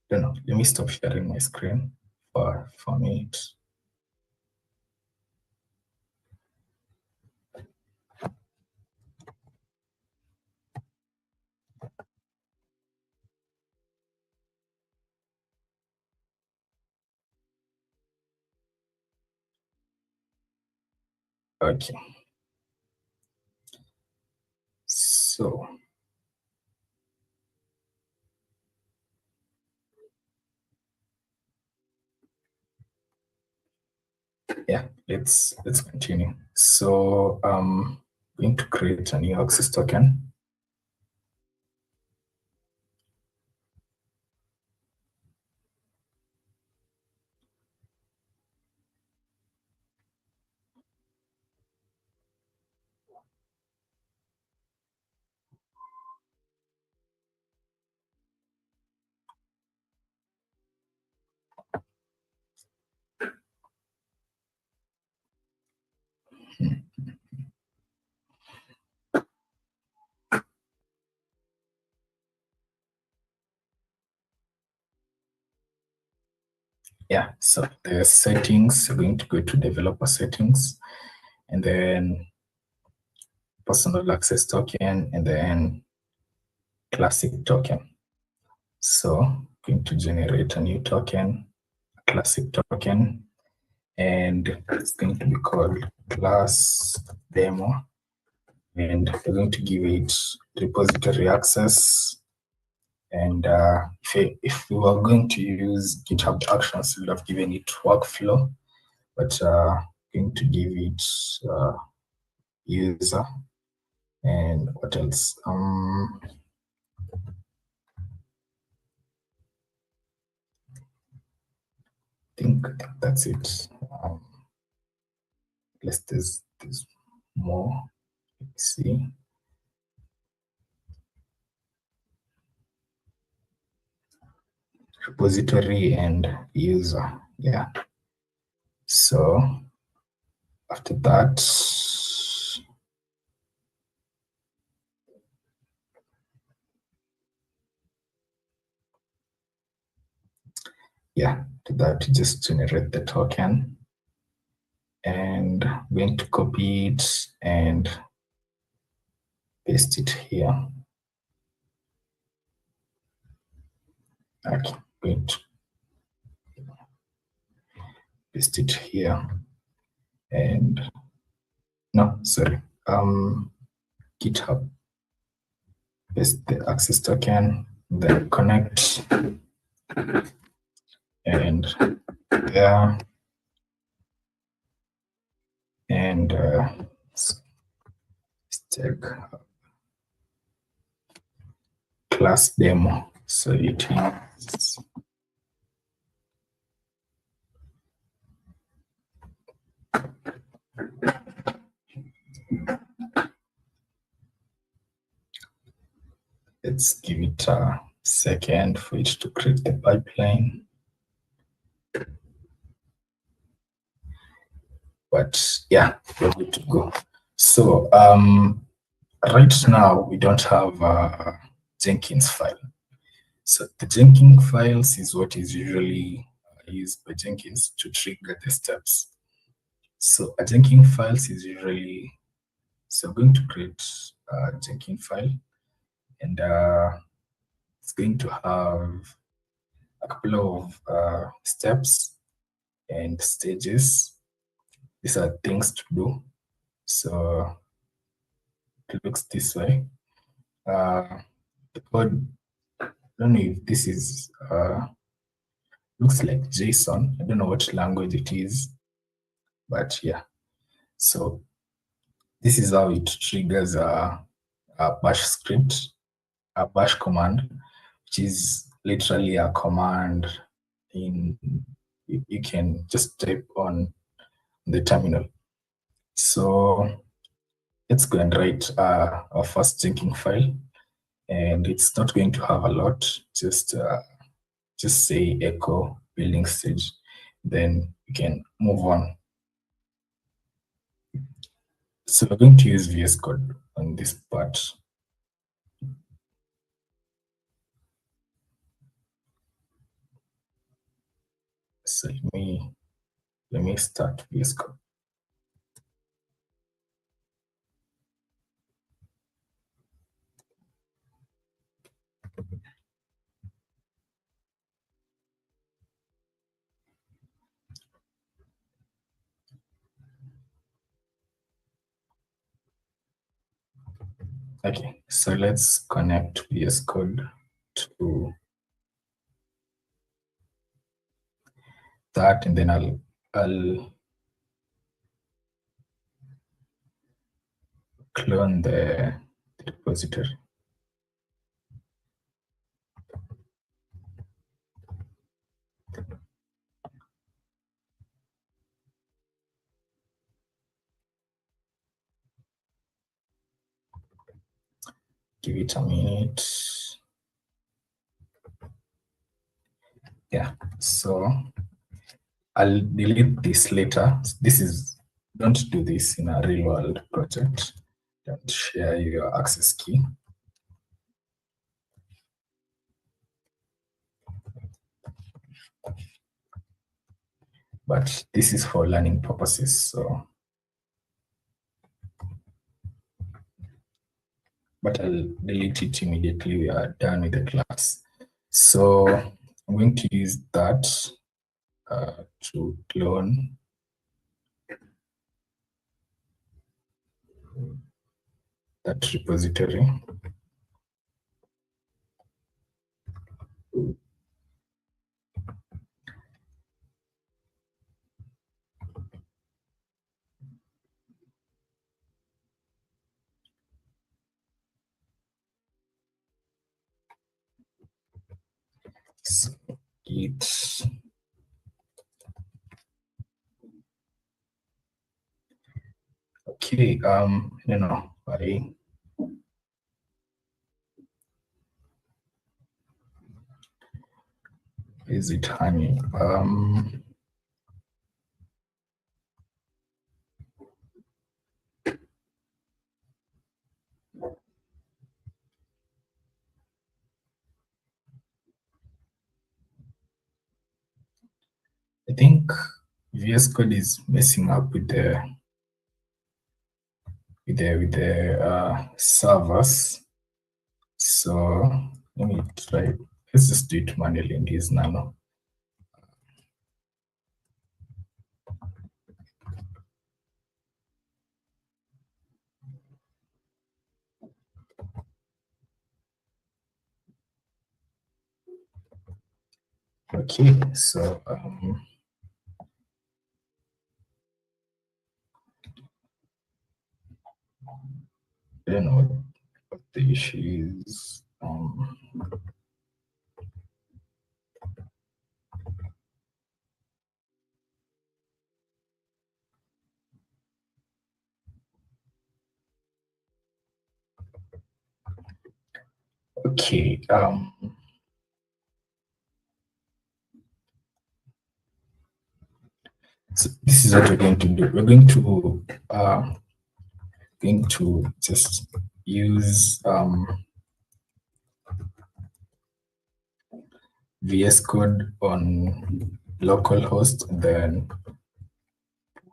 Don't know. Let me stop sharing my screen for a minute. Okay. So yeah, let's continue. So I'm going to create a new access token. Yeah, so the settings, we're going to go to developer settings, and then personal access token, and then classic token. So I'm going to generate a new token, a classic token, and it's going to be called class demo. And we're going to give it repository access. And if we were going to use GitHub Actions, we would have given it workflow, but going to give it user. And what else? think that's it. Unless there's more. Let's see. Repository and user. Yeah. So after that, yeah, to that you just generate the token, and I'm going to copy it and paste it here. Okay, I'm going to paste it here, and no, sorry, GitHub. Paste the access token, then connect, and there, and Steg class demo. So it is let's give it a second for it to create the pipeline. But yeah, we're good to go. So right now we don't have a Jenkins file. So the Jenkins files is what is usually used by Jenkins to trigger the steps. So a Jenkins files is usually, so I'm going to create a Jenkins file, and it's going to have a couple of steps and stages. These are things to do. So it looks this way. The code, I don't know if this is, looks like JSON. I don't know what language it is, but yeah. So this is how it triggers a bash script, a bash command, which is literally a command you can just type on the terminal. So let's go and write our first Jenkins file, and it's not going to have a lot. Just say echo building stage, then you can move on. So we're going to use VS Code on this part. So let me start VS Code. Okay, so let's connect VS Code to that, and then I'll clone the repository. Give it a minute. Yeah, so I'll delete this later. Don't do this in a real world project. Don't share your access key. But this is for learning purposes, so. But I'll delete it immediately we are done with the class. So I'm going to use that to clone that repository. So git Okay, is it honey? I think VS Code is messing up with the servers. So let me try. Let's just do it manually in this nano. Okay, so I don't know what the issue is. Okay, so this is what we're going to do. We're going to just use VS Code on localhost, and then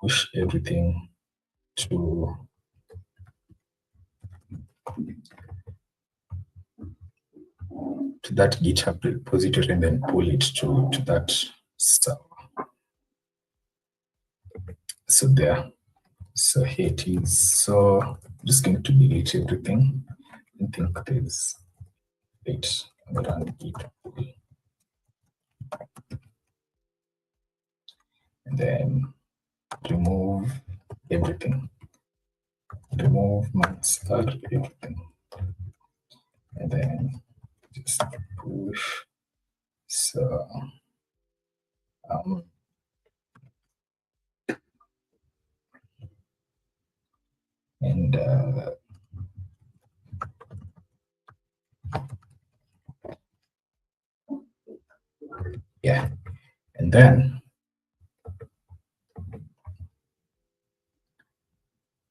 push everything to that GitHub repository, and then pull it to that server. So there. So here it is. So I'm just going to delete everything. I think there's it. I'm gonna run git pull. And then remove everything. Remove master everything. And then just push. So and yeah, and then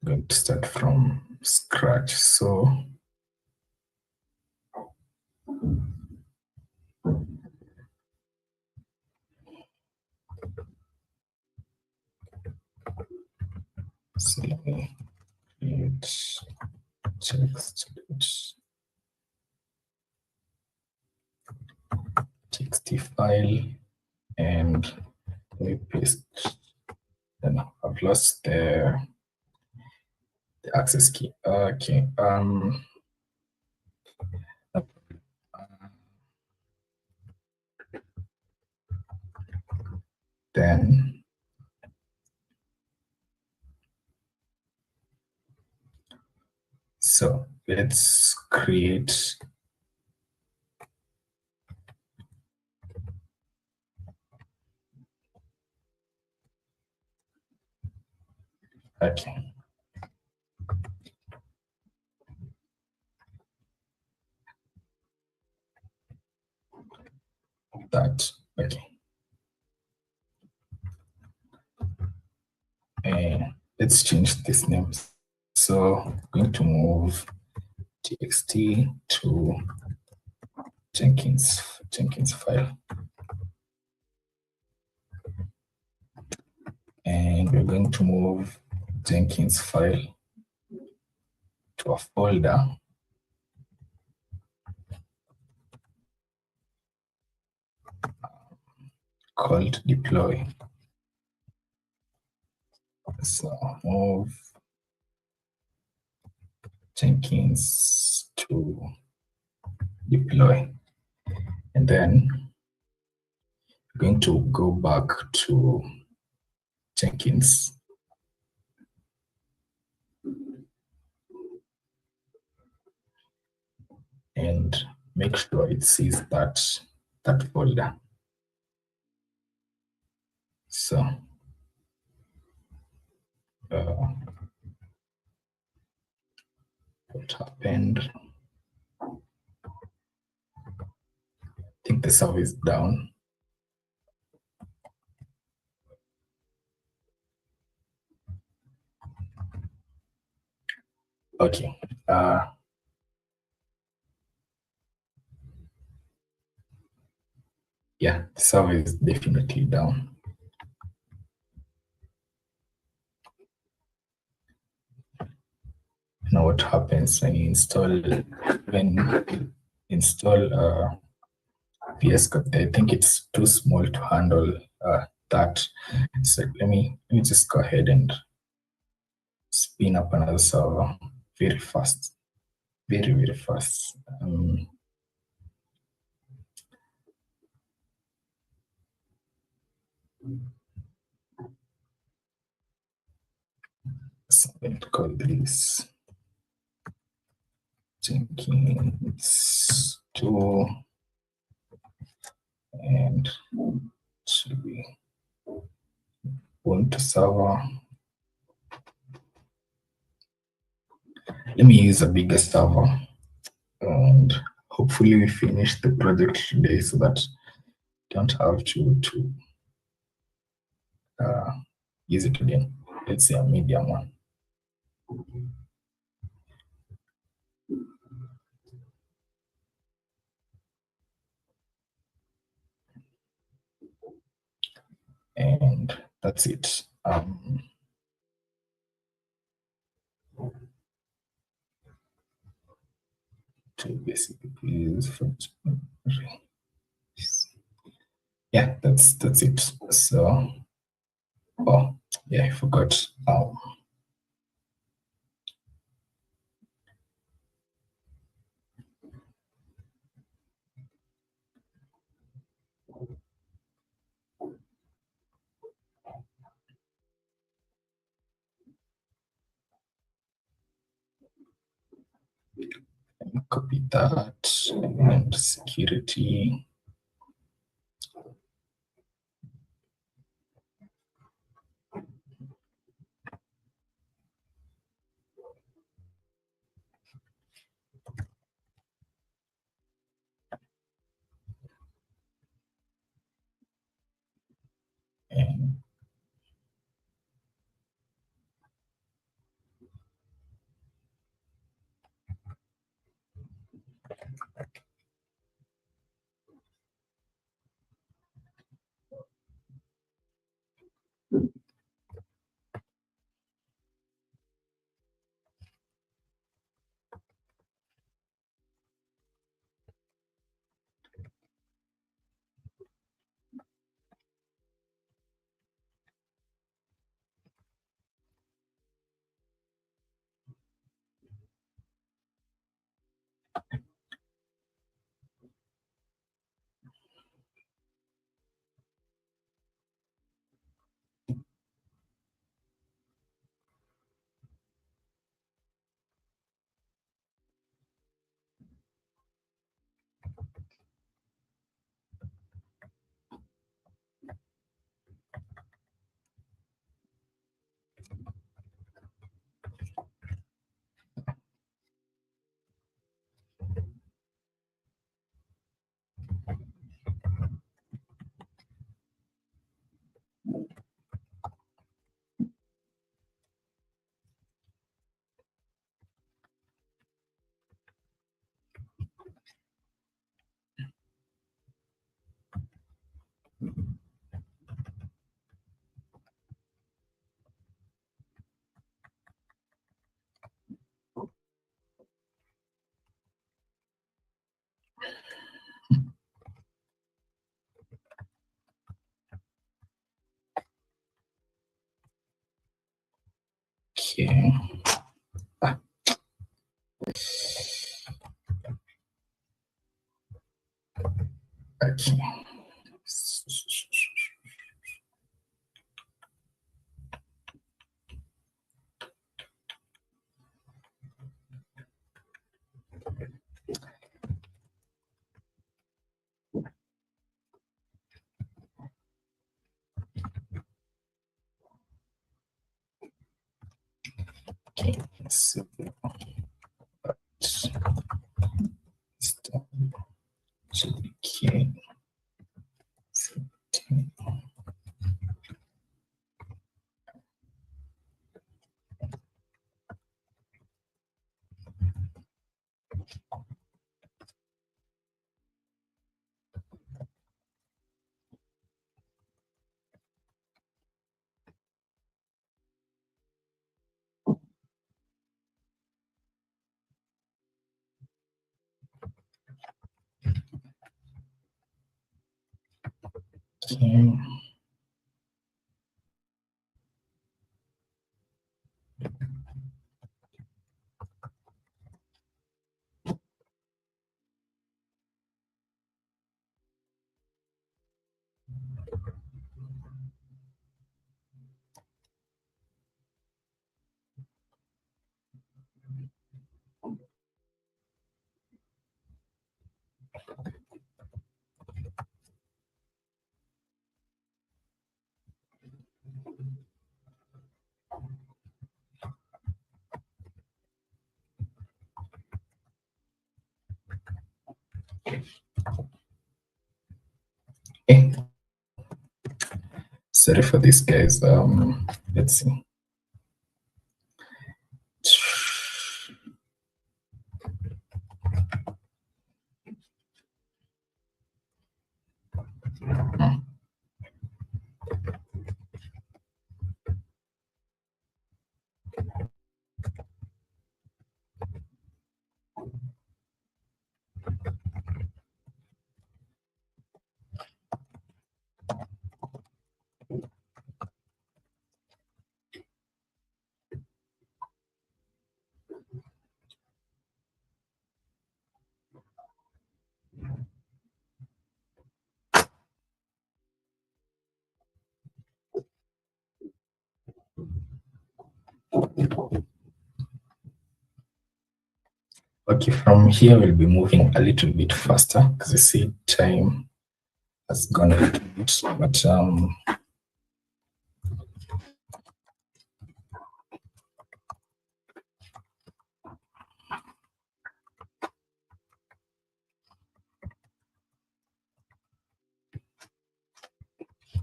I'm going to start from scratch. So let me create txt file, and we paste. Then I've lost the access key. Okay. Then so let's create okay. That okay. And let's change this name. So I'm going to move txt to Jenkins file. And we're going to move Jenkins file to a folder called deploy. So move Jenkins to deploy. And then we're going to go back to Jenkins. And make sure it sees that folder. So What happened? I think the server is down. Okay. Yeah, the server is definitely down. Now what happens when you install VS Code? I think it's too small to handle that. So let me just go ahead and spin up another server very fast, very fast. So I'm going to call this Jenkins 2, and should be one to server. Let me use a bigger server, and hopefully we finish the project today so that I don't have to use it again. Let's say a medium one. And that's it. To basically use yeah, that's it. So, oh yeah, I forgot. Copy that and security. And okay. Okay. Okay. So Okay. Okay. Sorry for this, guys. Let's see. Okay, from here we'll be moving a little bit faster because I see time has gone a little bit, but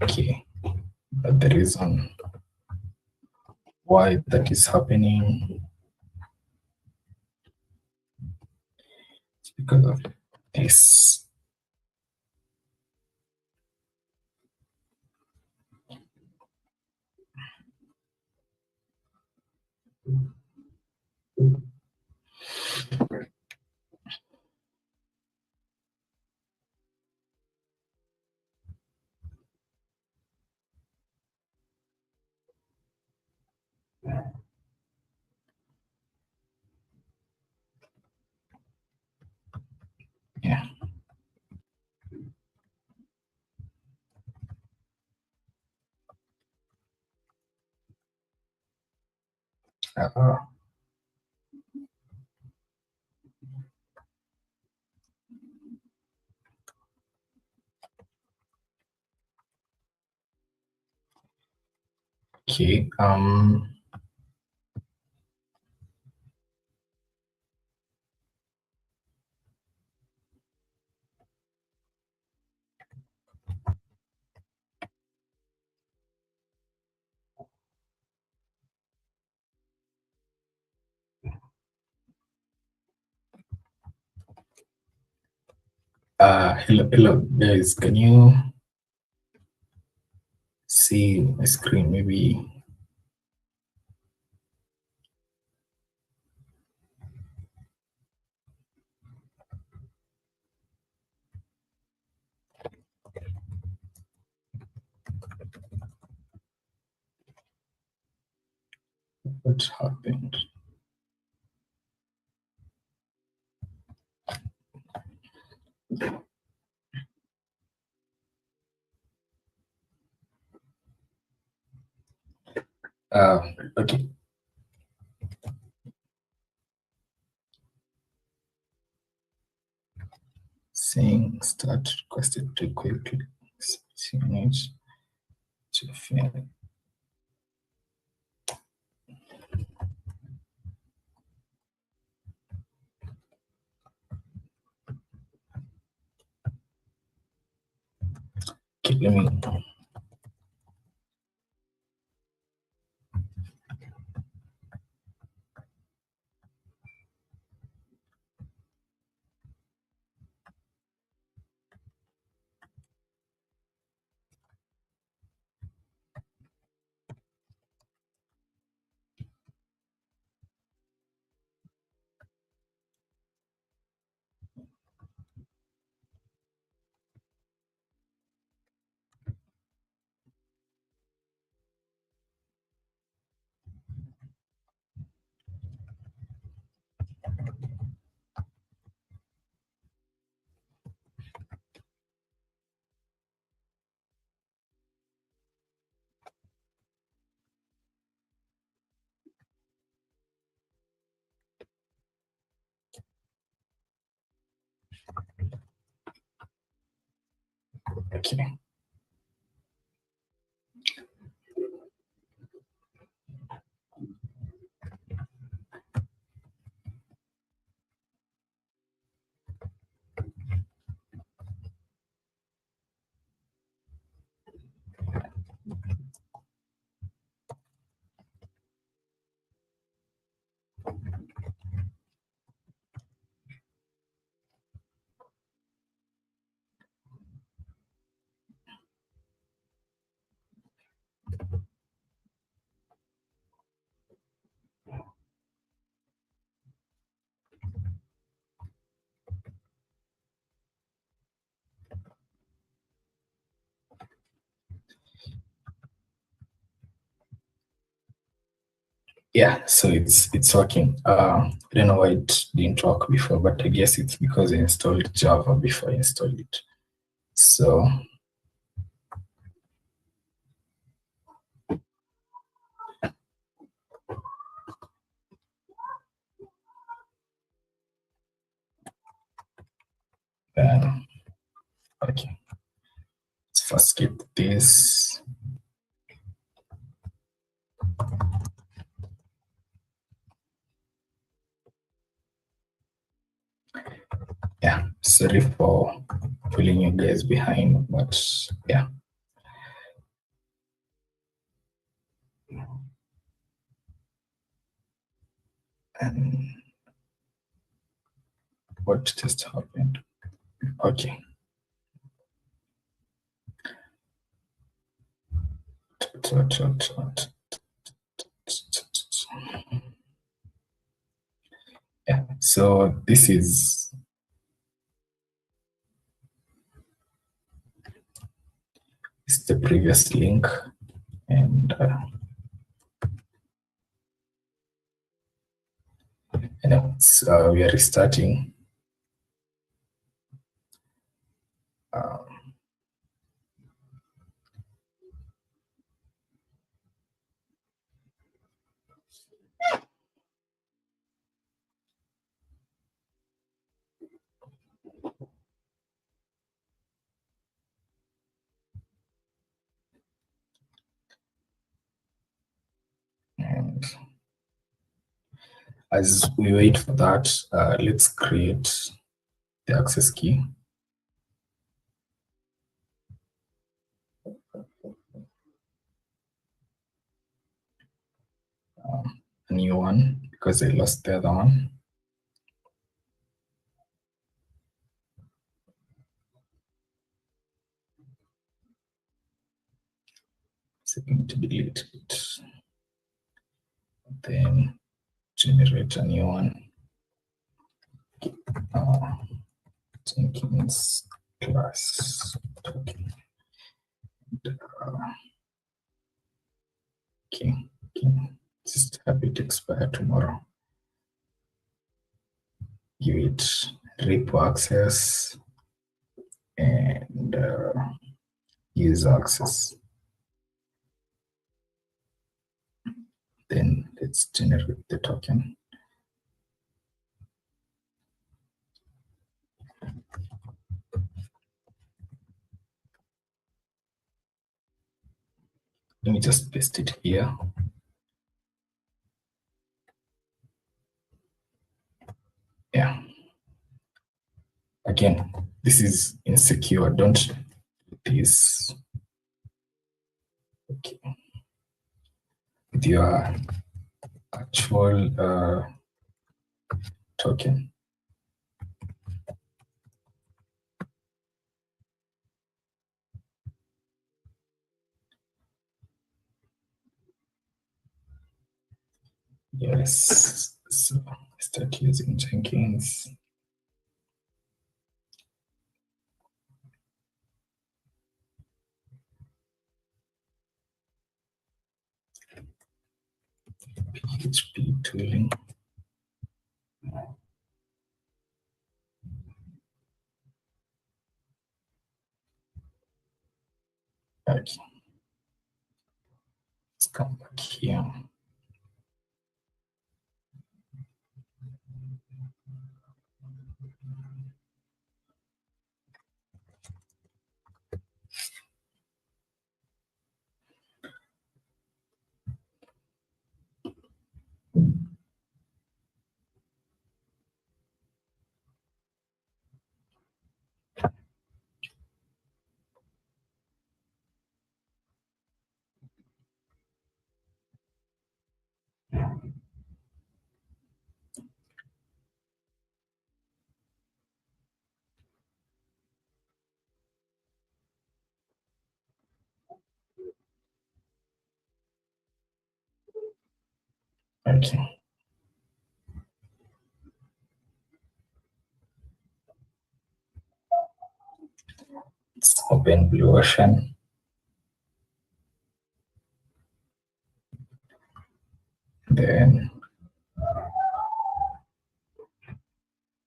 okay. But the reason why that is happening is because of this. Yeah. Uh, okay. Hello, guys. Can you see my screen? Maybe. What happened? Okay. Saying start requested too quickly. Image to fail. Okay, let me. Okay. Yeah, so it's working. I don't know why it didn't work before, but I guess it's because I installed Java before I installed it. So okay, let's first get this. Yeah, sorry for pulling you guys behind, but yeah. And what just happened? Okay. Yeah, so this is the previous link, and it's, we are restarting. And as we wait for that, let's create the access key. A new one because I lost the other one. So I'm going to delete it. Then generate a new one. Jenkins class token. Okay, just have it expire tomorrow. Give it repo access and user access. Then let's generate the token. Let me just paste it here. Yeah. Again, this is insecure. Don't do this. Okay. With your actual token. Yes. So start using Jenkins. PHP tooling. Okay. Let's come back here. Okay. Let's open Blue Ocean. Then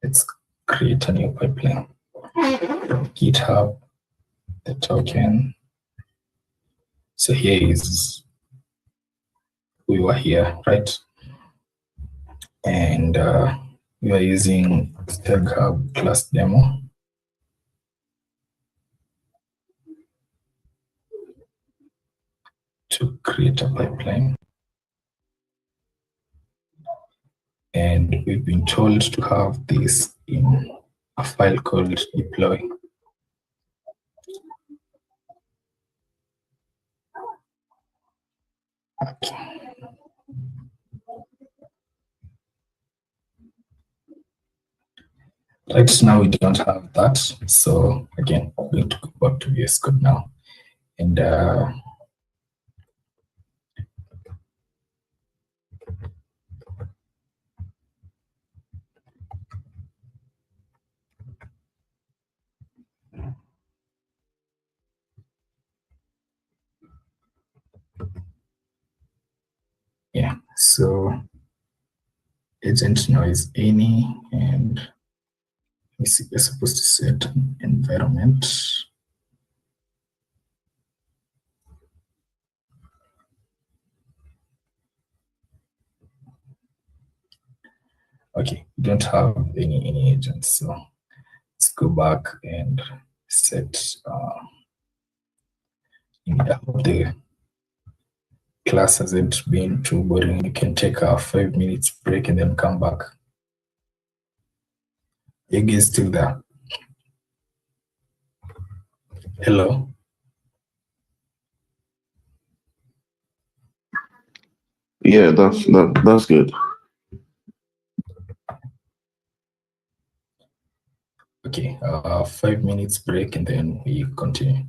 let's create a new pipeline. GitHub, the token. So here is, we were here, right? And we are using Steg Hub class demo. To create a pipeline. And we've been told to have this in a file called deploy. Okay. Right now we don't have that. So again, I'm going to go back to VS Code now. And yeah, so agent noise any, and we see we're supposed to set environment. Okay, we don't have any agents, so let's go back and set the class hasn't been too boring. You can take a 5 minutes break and then come back. You guys still there? Hello? Yeah, that's good. Okay, 5 minutes break and then we continue.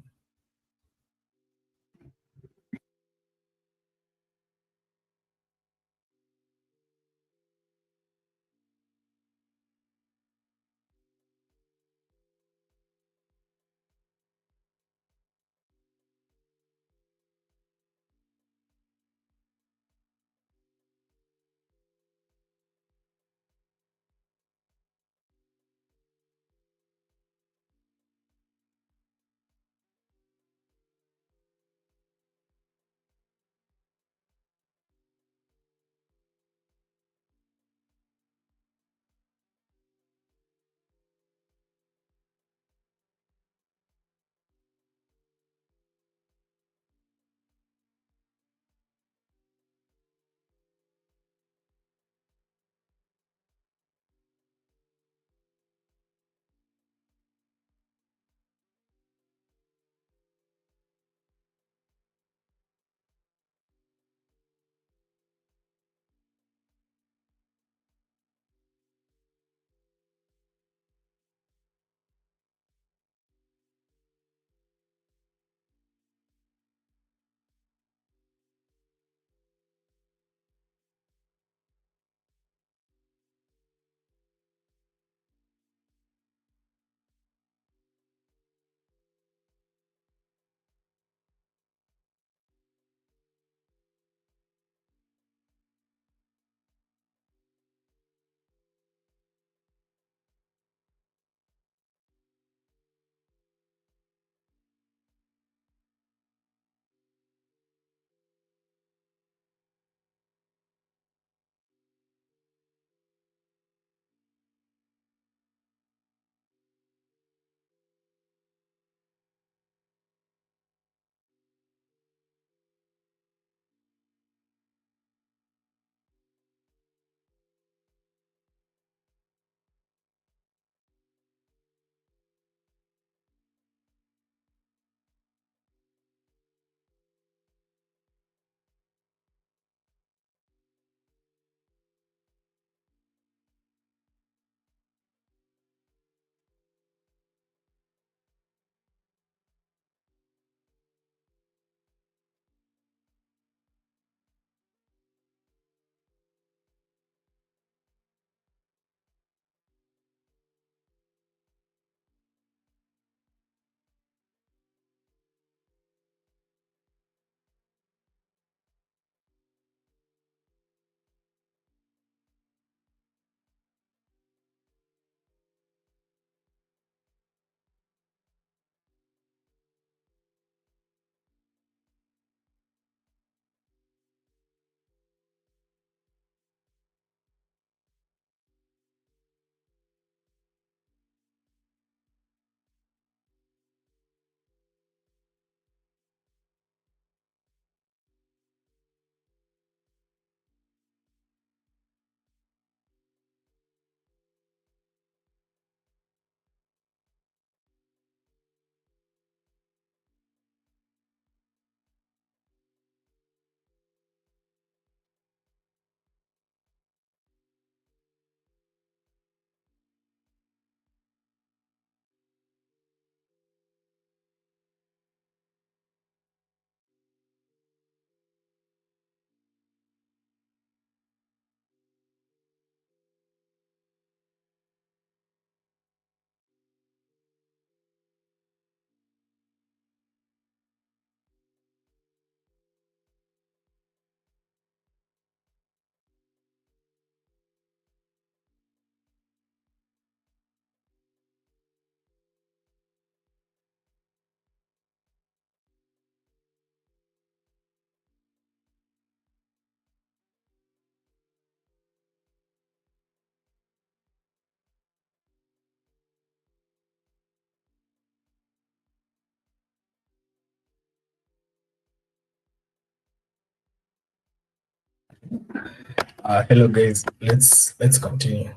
Hello guys, let's continue.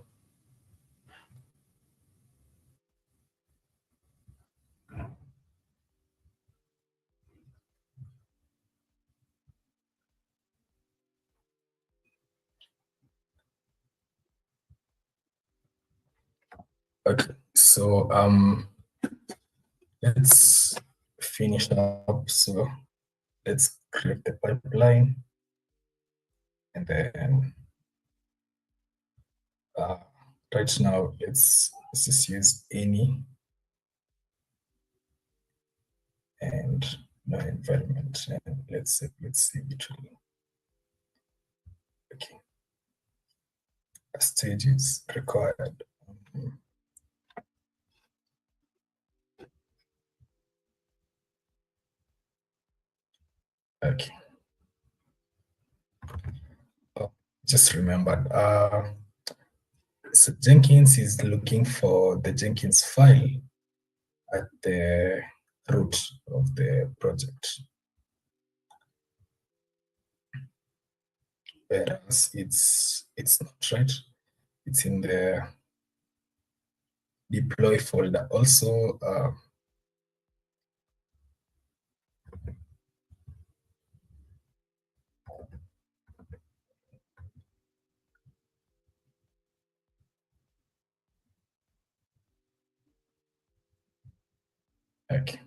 Okay, so let's finish up. So let's create the pipeline, and then right now let's just use any and no environment, and let's save it really. Okay, stages required. Okay. Oh, just remembered. So Jenkins is looking for the Jenkins file at the root of the project, whereas it's not right. It's in the deploy folder. Also, okay.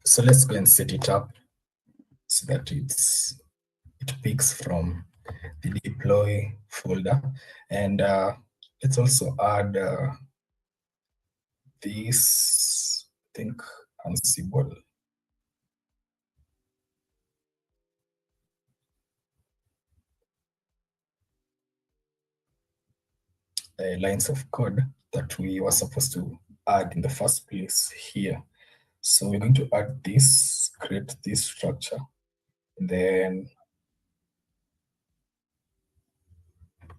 So let's go and set it up so that it picks from the deploy folder, and let's also add this, I think, Ansible. Lines of code that we were supposed to add in the first place here. So we're going to add this, create this structure, and then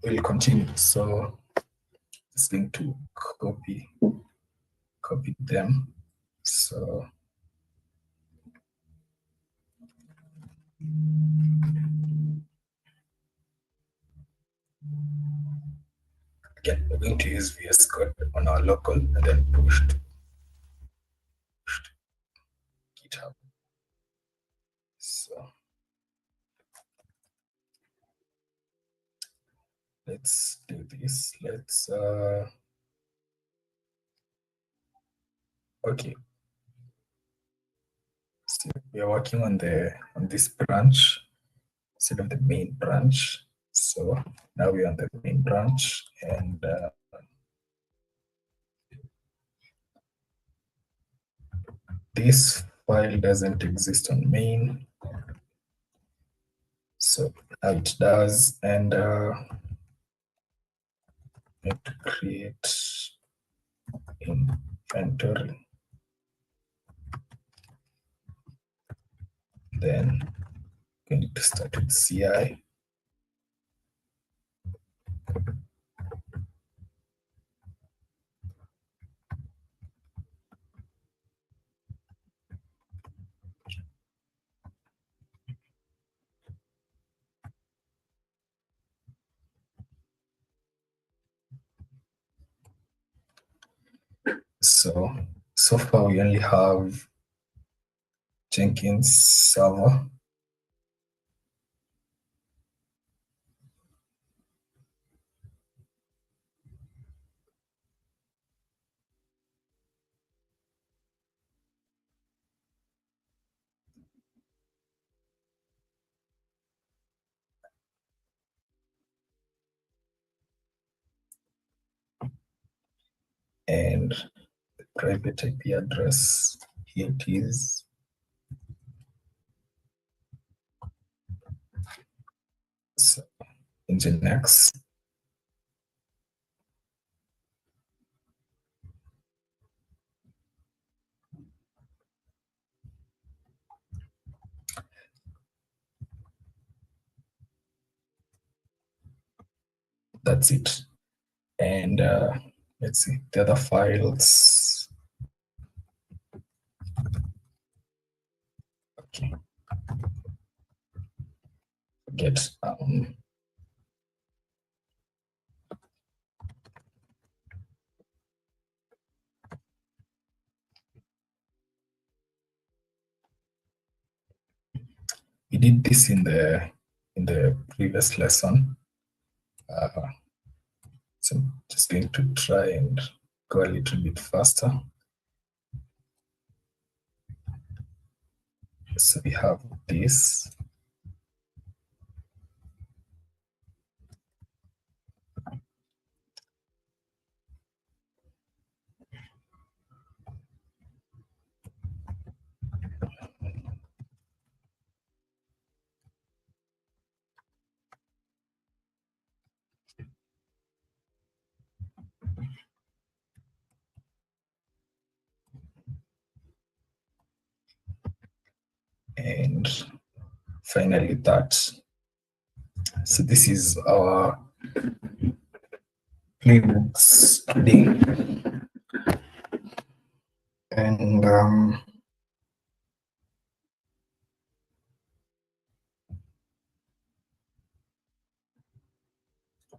we'll continue. So it's going to copy them. So again, we're going to use VS Code on our local and then push to GitHub. So let's do this. Let's okay. So we are working on this branch instead of the main branch. So now we're on the main branch, and this file doesn't exist on main. So now it does, and need to create inventory. Then we need to start with CI. So far we only have Jenkins server. And the private IP address, here it is. So Nginx. That's it. And let's see the other files. Okay. Get we did this in the previous lesson. So I'm just going to try and go a little bit faster. So we have this. And finally that. So this is our playbooks today. And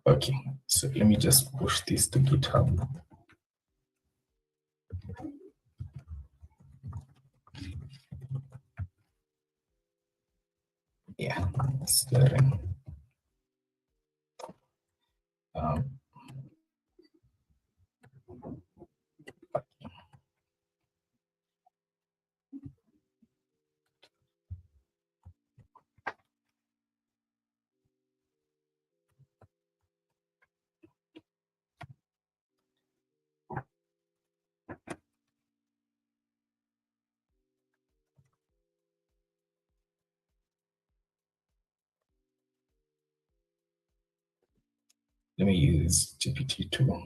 okay, so let me just push this to GitHub. Yeah, it's there. Let me use GPT to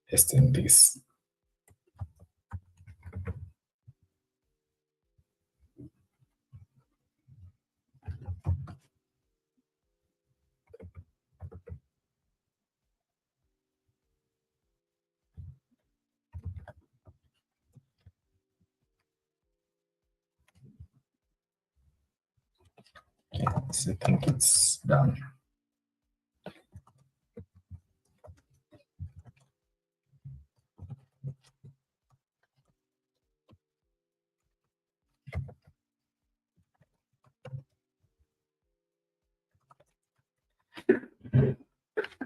extend this. Okay, so I think it's done.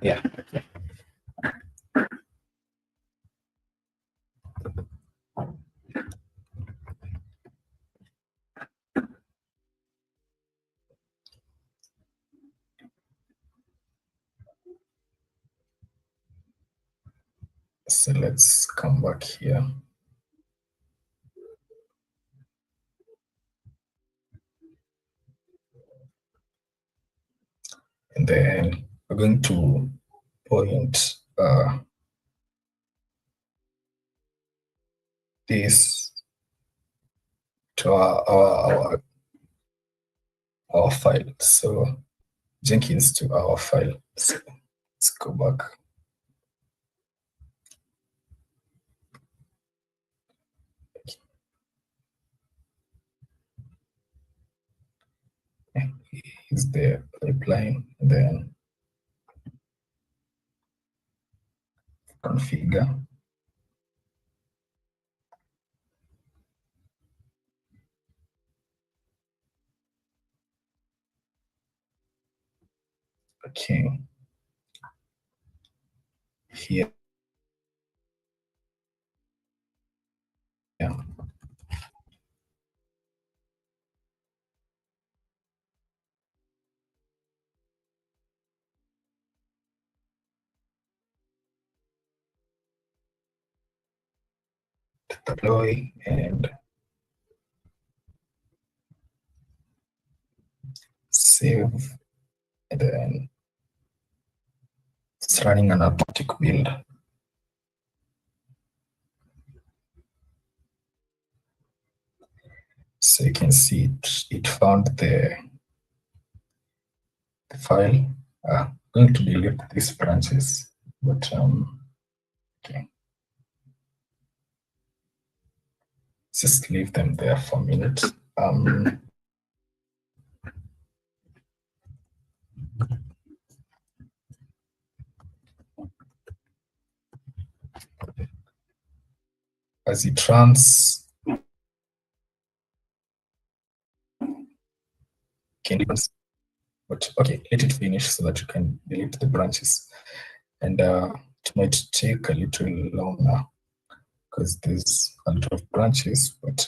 Yeah. So let's come back here. And then we're going to point this to our file. So Jenkins to our file. So let's go back. Okay. Is the pipeline, and then configure. Okay. Here. Yeah. Deploy and save, and then it's running an automatic build. So you can see it found the file. I'm going to delete these branches but okay. Just leave them there for a minute. As it runs, but okay, let it finish so that you can delete the branches. And it might take a little longer because there's a lot of branches, but